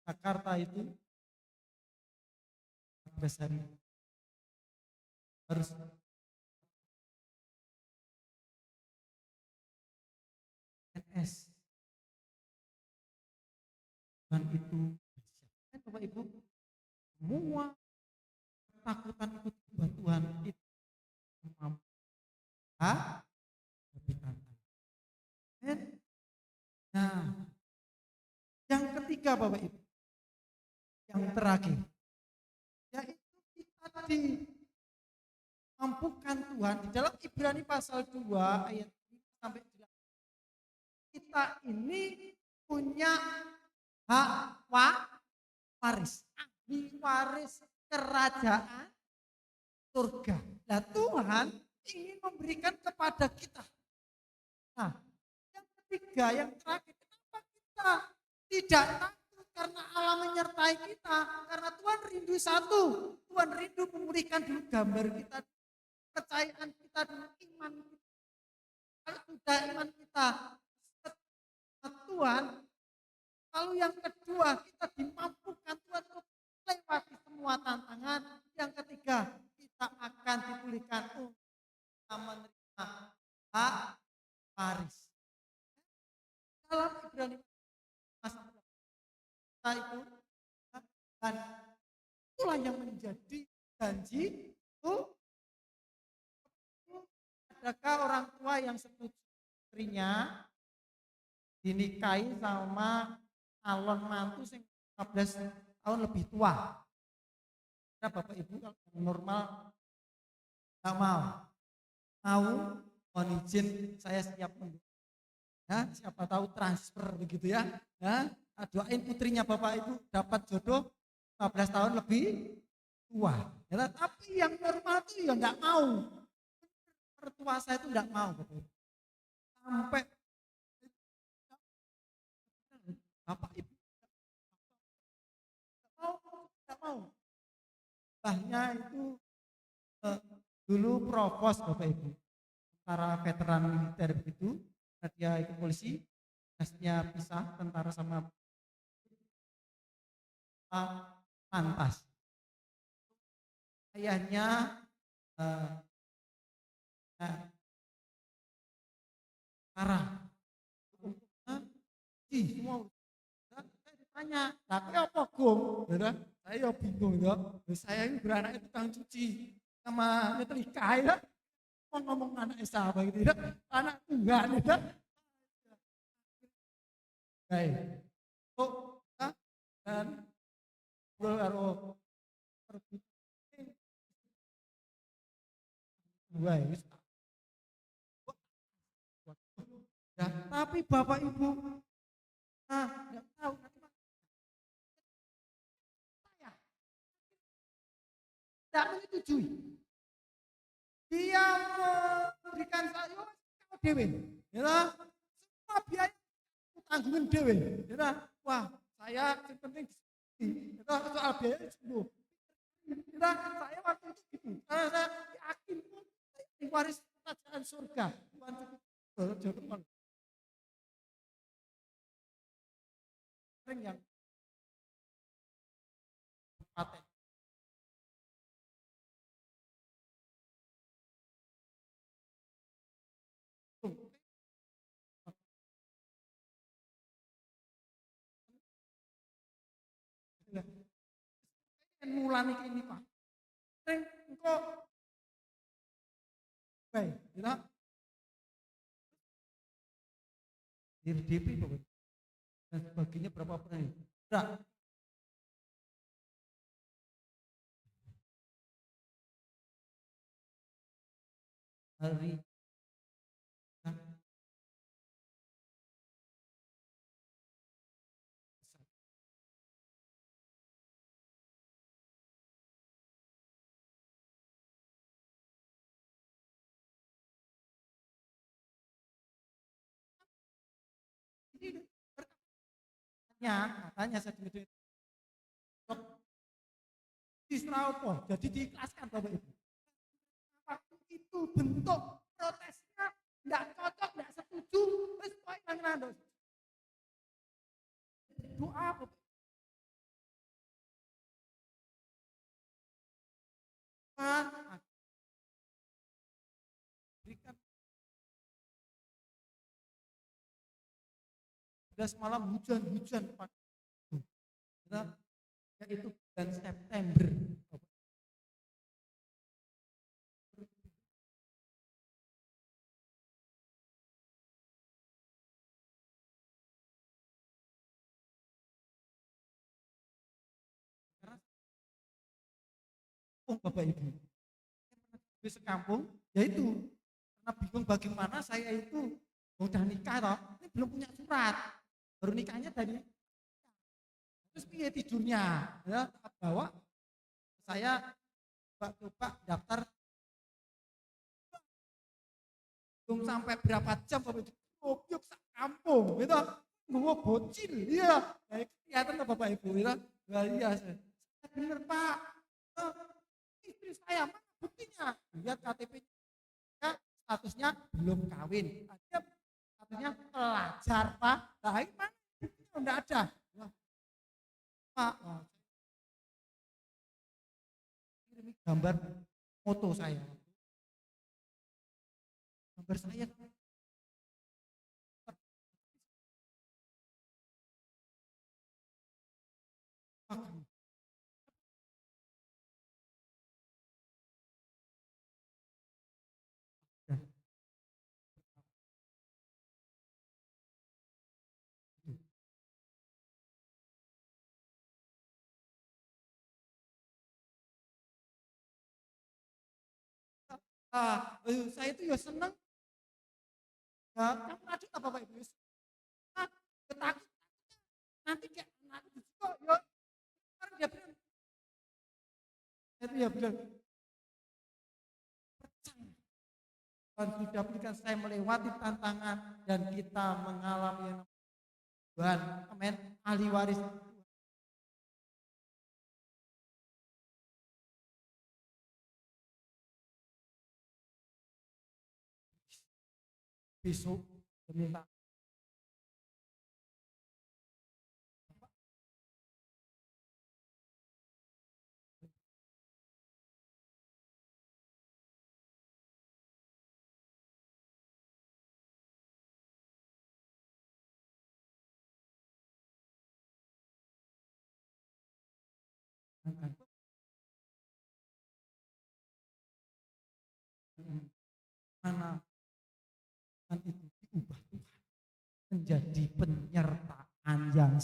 Speaker 6: Jakarta itu 14 hari harus NS dan itu kan Bapak Ibu semua ketakutan ikut Tuhan itu mampu tapi tantangan. Nah yang ketiga Bapak Ibu yang terakhir yaitu kita dimampukan Tuhan di dalam Ibrani pasal 2 ayat 5 sampai 8. Kita ini punya hak waris, ahli waris kerajaan surga. Nah Tuhan ingin memberikan kepada kita. Nah yang ketiga, yang terakhir, kenapa kita tidak takut? Karena Allah menyertai kita. Karena Tuhan rindu satu, Tuhan rindu memulihkan dulu gambar kita, kepercayaan kita dengan iman kita. Kalau sudah iman kita Tuhan, lalu yang kedua kita dimampukan Tuhan untuk melewati semua tantangan. Yang ketiga kita akan dipulihkan untuk menerima hak waris. Dalam Ibrani pasal kita itu dan itulah yang menjadi janji itu. Adakah orang tua yang setuju istrinya dinikahi sama calon mantu yang 15 tahun lebih tua? Nah, Bapak Ibu kalau normal nggak mau mohon izin saya siap menunggu. Ya, siapa tahu transfer begitu ya. Ya, doain putrinya Bapak Ibu dapat jodoh 15 tahun lebih tua. Ya, tapi yang normal itu ya enggak mau. Mertua saya itu enggak mau. Sampai bapak ibu enggak mau. Mbahnya itu eh, dulu provos bapak ibu. Para veteran militer begitu, dia ikut polisi, tugasnya pisah tentara sama mantas. Ayahnya eh, eh, marah. Semua saya ditanya, tapi apa gong? Ya, saya bingung ya. Saya ini beranak tukang cuci sama nyetrika ya. Mau ngomong anak siapa gitu ya. Anak tunggal ya. Baik. Oh, dan karo pergi baik. Ya, tapi bapak ibu nggak tahu nanti saya tidak menyetujui. Dia memberikan saya kalau dewe, ya, semua biaya tanggungan dewe, ya, wah saya yang penting itu soal biaya sembuh. Ya, saya waktu itu gitu, karena saya yakin diwaris kerajaan surga, bukan cukup yang paten. Mulane ini Pak. Sing engko baik, ya. DP Bapak. Dan sebagainya berapa persen? Enggak. Hari ini katanya saya duit Israel jadi diikhlaskan Bapak Ibu. Waktu itu bentuk protesnya enggak cocok, enggak setuju, wis pokoke nang rando. Doa Bapak. Berikan 11 malam hujan-hujan Pak. Yaitu bulan September. Bapak Ibu, di sekampung, yaitu karena bingung bagaimana saya itu udah nikah toh, ini belum punya surat, baru nikahnya tadi. Terus piye tidurnya, ya bawa saya coba daftar, belum sampai berapa jam Bapak Ibu, gobyok sak kampung, gitu, gua bocil, iya, kelihatan Bapak Ibu, gitu, iya, bener Pak, istri saya mana buktinya, lihat KTP-nya, statusnya belum kawin, statusnya pelajar Pak, nah ini mana buktinya enggak ada. Pak, kirim gambar foto saya. Gambar saya. Saya itu ya seneng. Ya, kamu lanjut apa Bapak Ibu? Ketakut nanti kayak anak juga ya. Karena dia bilang dia bilang, percaya. Tuhan sudah berikan saya melewati tantangan dan kita mengalami yang namanya Tuhan. Amin. Ahli waris. Besok minta mana itu diubah Tuhan menjadi penyertaan yang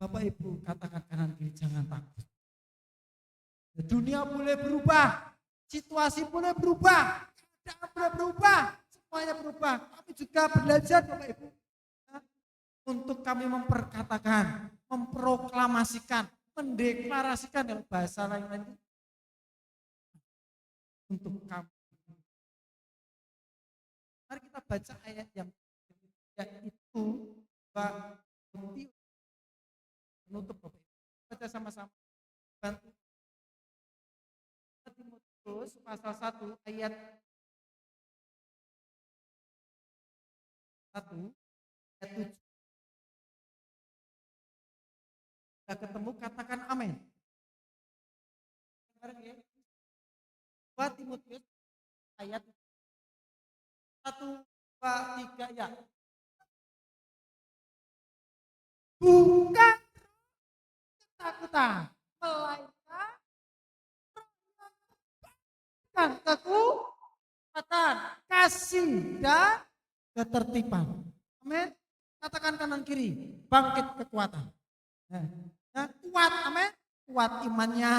Speaker 6: Bapak Ibu katakan kanan kiri jangan takut. Dunia boleh berubah, situasi boleh berubah, keadaan boleh berubah, semuanya berubah. Kami juga belajar Bapak Ibu untuk kami memperkatakan, memproklamasikan, mendeklarasikan dalam bahasa lain-lain untuk kami. Mari kita baca ayat yang yaitu menutup Bapak Ibu. Baca sama-sama. Bantu. Timotius pasal 1 ayat 1 ayat 7. Sudah ketemu katakan amin. Sekarang ya. 2 Timotius ayat 1, 2, 3 ya. Bukan ketakutan, melainkan kekuatan, kasih dan ketertiban. Amin. Katakan kanan kiri, bangkit kekuatan. Nah, kuat, amin. Kuat imannya,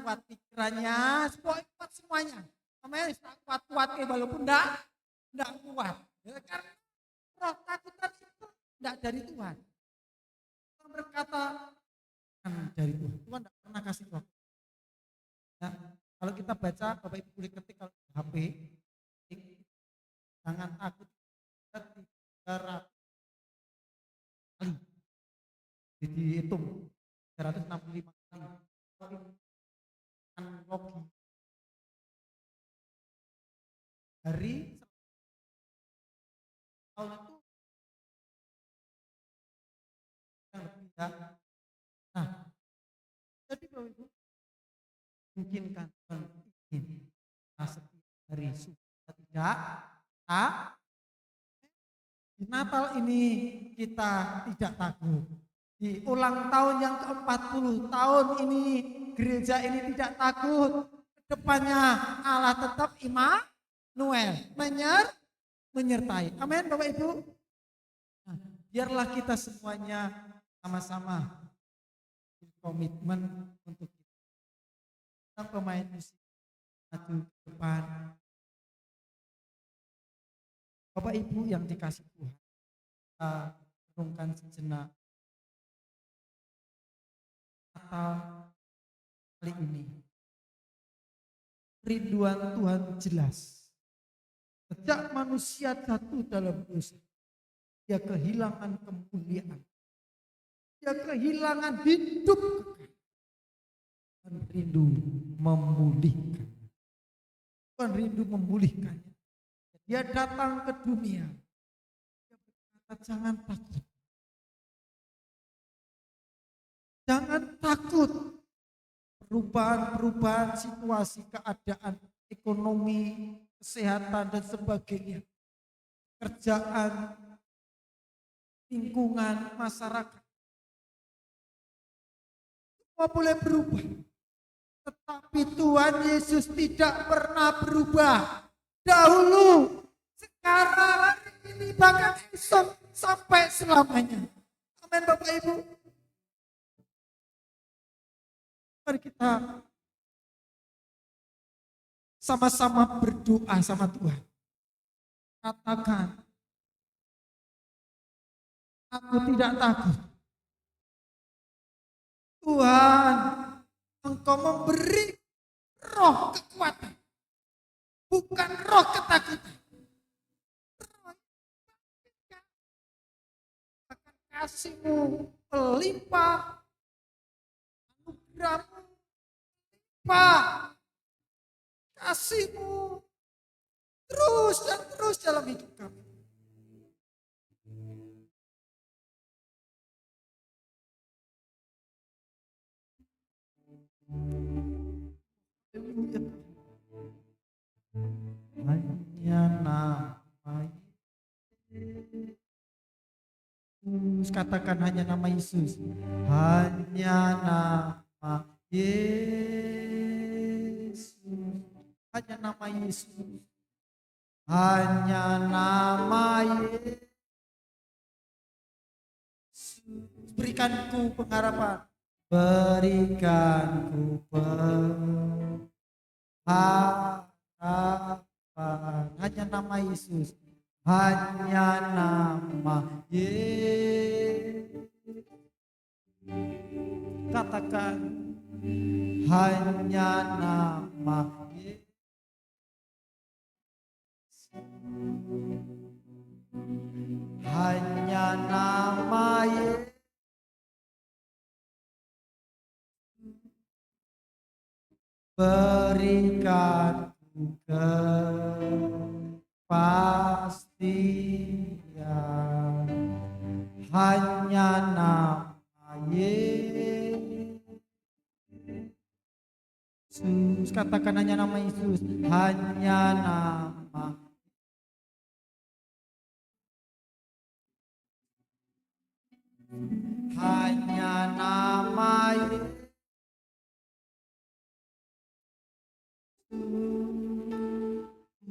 Speaker 6: kuat pikirannya, kuat semuanya. Amin. Kuat walaupun enggak kuat. Ya, karena roh takutan itu enggak dari Tuhan. Tuhan berkata dari Tuhan. Tuhan enggak pernah kasih roh. Nah, kalau kita baca, Bapak Ibu boleh ketik kalau HP, jangan takut 300 kali. Jadi dihitung 365 kali. Logi dari tahun itu yang lebih ya. Nah, jadi Bapak Ibu mungkin kan ingin setiap hari sudah tidak di Natal ini kita tidak takut. Di ulang tahun yang ke-40 tahun ini gereja ini tidak takut. Kedepannya Allah tetap Immanuel menyertai. Amin Bapak Ibu. Nah, biarlah kita semuanya sama-sama berkomitmen untuk kita pemain musik maju ke depan. Bapak Ibu yang dikasih Tuhan, kita renungkan sejenak Natal kali ini. Rinduan Tuhan jelas. Sejak manusia jatuh dalam dosa, dia kehilangan kemuliaan. Dia kehilangan hidup kekal. Tuhan rindu memulihkan. Tuhan rindu memulihkannya. Dia datang ke dunia. Dia berkata jangan takut. Jangan takut. Perubahan situasi, keadaan, ekonomi, kesehatan dan sebagainya. Kerjaan, lingkungan, masyarakat. Semua boleh berubah. Tetapi Tuhan Yesus tidak pernah berubah. Dahulu, sekarang, hari ini, bahkan esok sampai selamanya. Amin Bapak Ibu. Mari kita sama-sama berdoa sama Tuhan. Katakan, aku tidak takut. Tuhan, Engkau memberi roh kekuatan, bukan roh ketakutan. Roh akan kasih-Mu melimpah, anugerah-Mu melimpah, kasih-Mu terus dan terus dalam hidup kami. Hanya nama Yesus, katakan hanya nama Yesus. Hanya nama Yesus. Hanya nama Yesus. Hanya nama Yesus. Berikanku pengharapan. Berikanku pengharapan. Hanya nama Yesus. Hanya nama Yesus. Katakan hanya nama Yesus. Hanya nama Yesus. Berikanku kepastian. Hanya nama Yesus. Katakan hanya nama Yesus. Hanya nama hanya nama Yesus.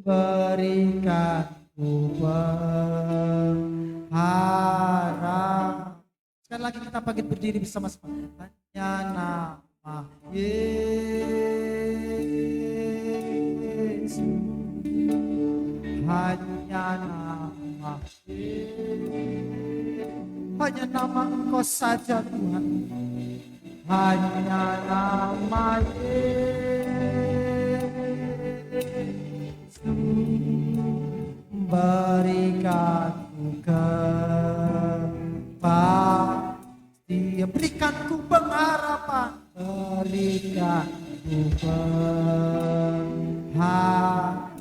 Speaker 6: Berikanku pengharapan. Sekali lagi kita bangkit berdiri bersama-sama. Hanya nama Yesus. Hanya nama Yesus. Hanya nama Engkau saja Tuhan. Hanya nama Yesus. Berikanku kepastian, berikanku pengharapan,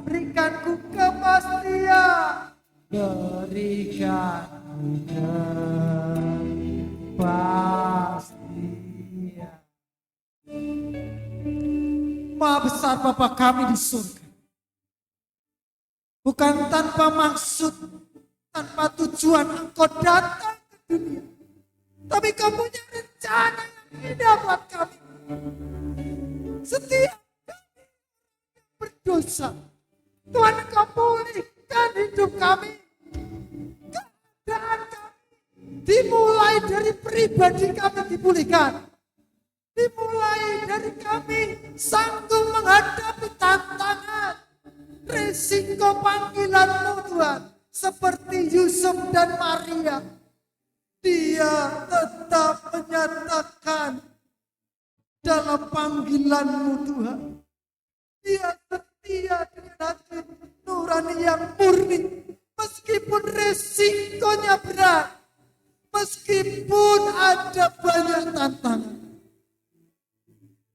Speaker 6: berikanku kepastian, berikanku kepastian. Maha besar Bapa kami di surga. Bukan tanpa maksud, tanpa tujuan Engkau datang ke dunia. Tapi Kau punya rencana yang indah buat kami. Setiap kami yang berdosa, Tuhan Engkau pulihkan hidup kami. Keadaan kami dimulai dari pribadi kami dipulihkan. Dimulai dari kami sanggup menghadapi tantangan. Risiko panggilan-Mu Tuhan, seperti Yusuf dan Maria, dia tetap menyatakan dalam panggilan-Mu Tuhan. Dia setia dengan hati nurani yang murni, meskipun risikonya berat, meskipun ada banyak tantangan.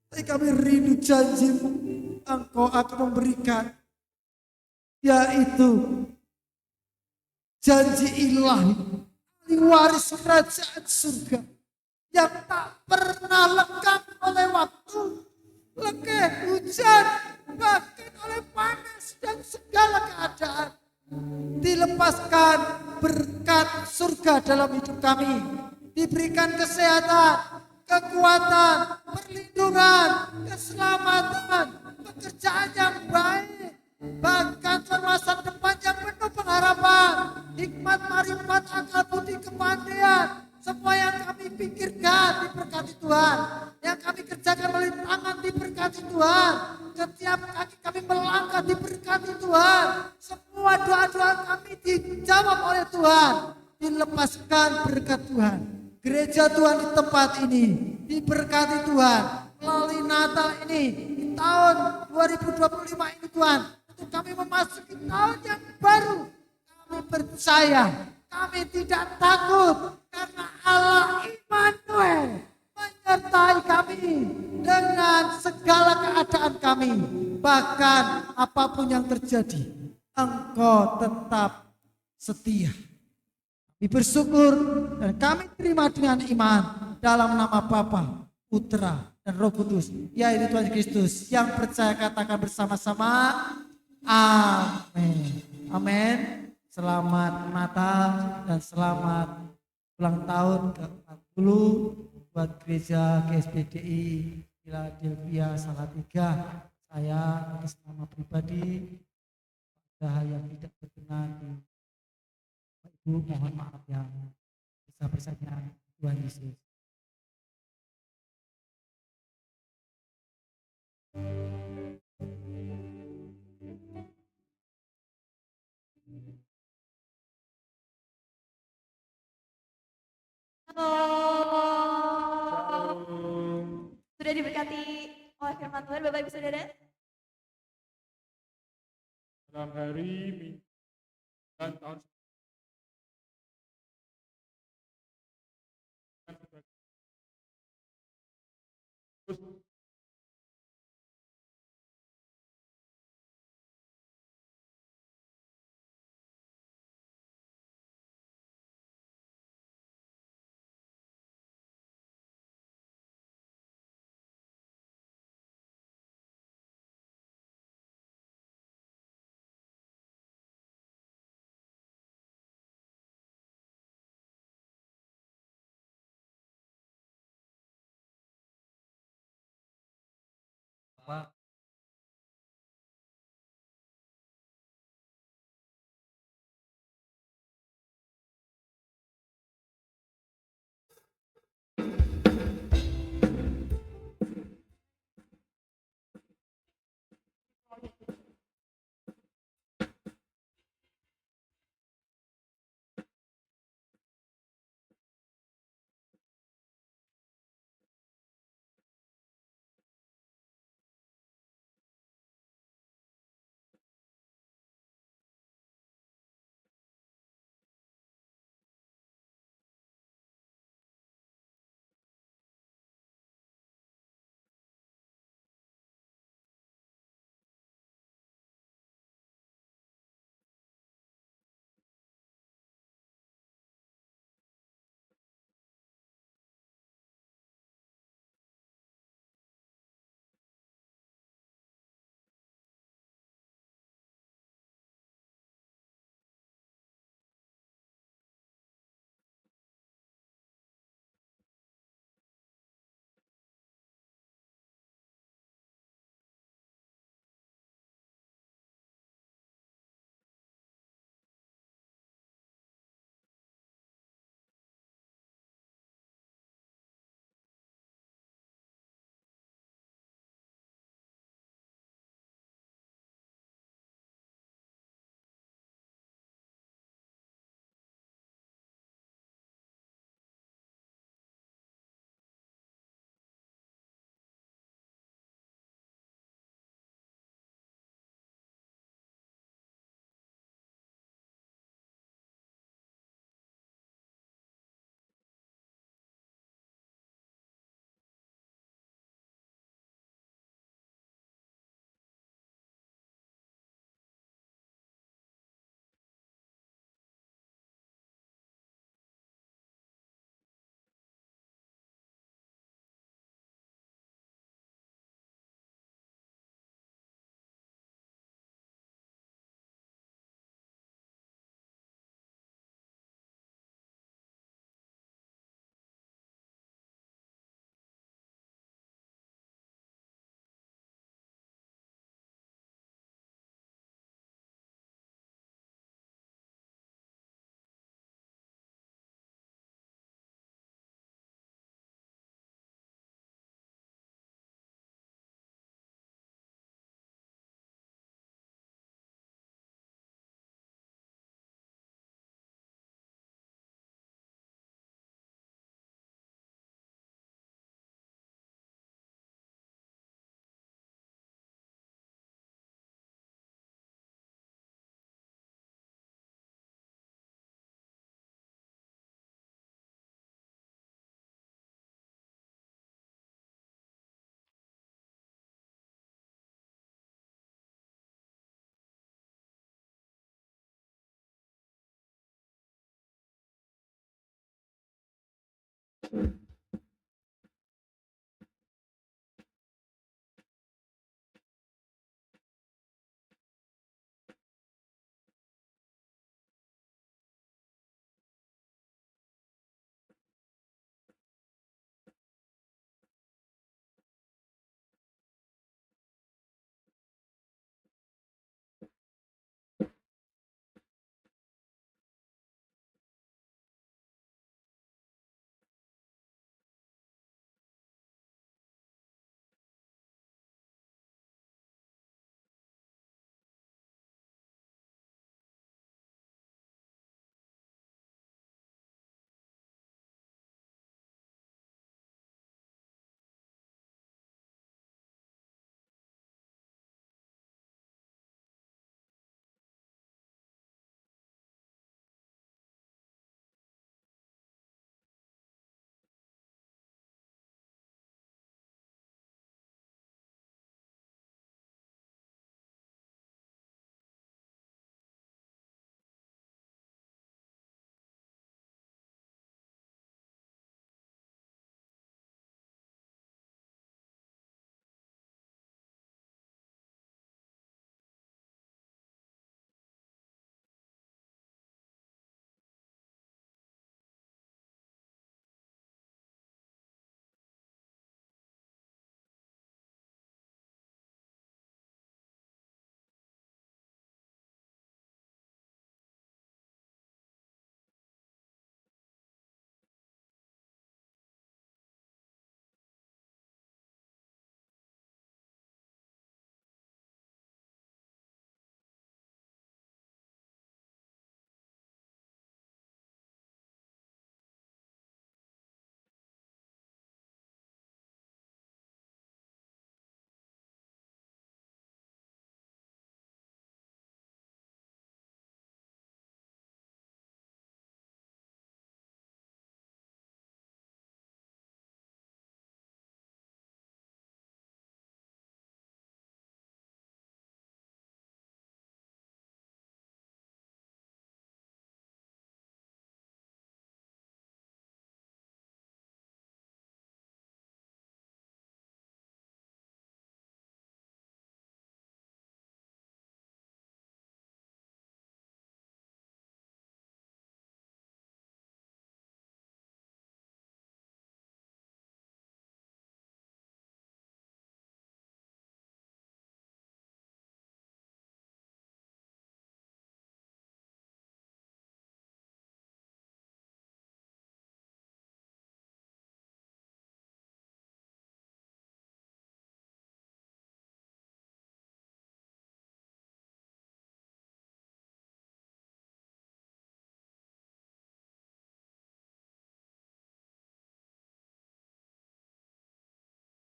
Speaker 6: Tapi kami rindu janji-Mu, Engkau akan memberikan, yaitu janji ilahi, waris kerajaan surga yang tak pernah lekang oleh waktu, lekeh, hujan, bahkan oleh panas dan segala keadaan. Dilepaskan berkat surga dalam hidup kami, diberikan kesehatan, kekuatan, perlindungan, keselamatan, pekerjaan yang baik, bahkan masa depan yang penuh pengharapan, hikmat, marifat, akal, budi, kepandaian. Semua yang kami pikirkan diberkati Tuhan, yang kami kerjakan melalui tangan diberkati Tuhan, setiap kaki kami melangkah diberkati Tuhan. Semua doa-doa kami dijawab oleh Tuhan, dilepaskan berkat Tuhan. Gereja Tuhan di tempat ini diberkati Tuhan melalui Natal ini di tahun 2025 ini Tuhan, untuk kami memasuki tahun yang baru. Kami percaya, kami tidak takut karena Allah Immanuel menyertai kami dengan segala keadaan kami. Bahkan apapun yang terjadi, Engkau tetap setia. Kami bersyukur dan kami terima dengan iman dalam nama Bapa, Putra, dan Roh Kudus, yaitu Tuhan Kristus. Yang percaya katakan bersama-sama, amin. Amin. Selamat Natal dan selamat ulang tahun ke-40 buat Gereja GSBDI Philadelphia Salatiga. Saya atas nama pribadi, ada yang tidak berkenan di Ibu, mohon maaf yang besar-besarnya. Tuhan Yesus.
Speaker 2: Sudah diberkati oleh firman Tuhan Bapak Ibu Saudara.
Speaker 4: Dalam hari Minggu dan tahun terus
Speaker 5: Apa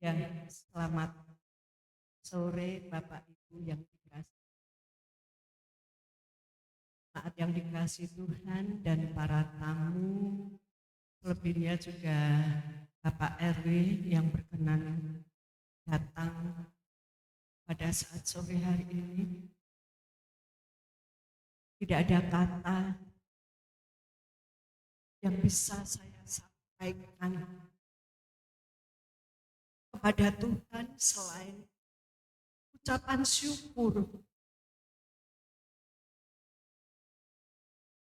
Speaker 7: Ya, selamat sore Bapak Ibu yang dikasih. Saat yang dikasih Tuhan dan para tamu, selebihnya juga Bapak RW yang berkenan datang pada saat sore hari ini. Tidak ada kata yang bisa saya sampaikan kepada Tuhan selain ucapan syukur.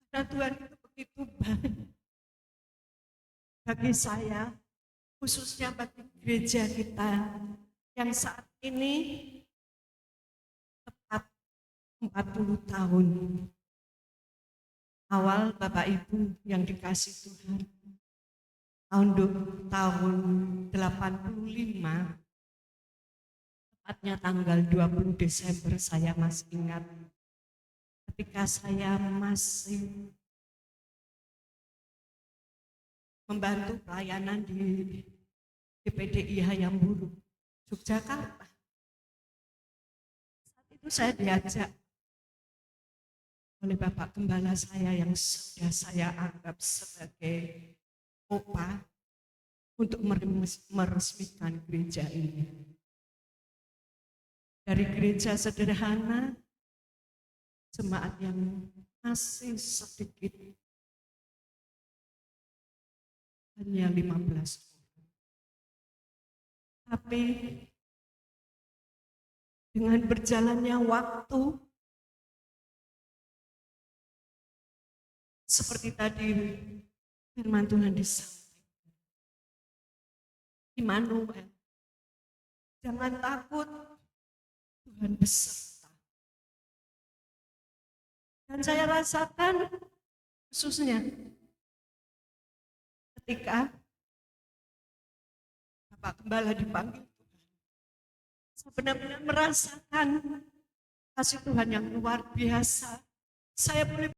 Speaker 7: Karena Tuhan itu begitu baik bagi saya, khususnya bagi gereja kita yang saat ini tepat 40 tahun. Awal Bapak Ibu yang dikasih Tuhan, tahun 85, tepatnya tanggal 20 Desember saya masih ingat, ketika saya masih membantu pelayanan di DPDI Hayamburu, Yogyakarta. Saat itu saya diajak oleh Bapak Gembala saya yang sudah saya anggap sebagai opa untuk meresmikan gereja ini. Dari gereja sederhana, jemaat yang masih sedikit, hanya 15 orang. Tapi dengan berjalannya waktu, seperti tadi firman Tuhan disampaikan, Immanuel, jangan takut, Tuhan beserta. Dan saya rasakan khususnya ketika Bapak Gembala dipanggil Tuhan, saya benar-benar merasakan kasih Tuhan yang luar biasa. Saya boleh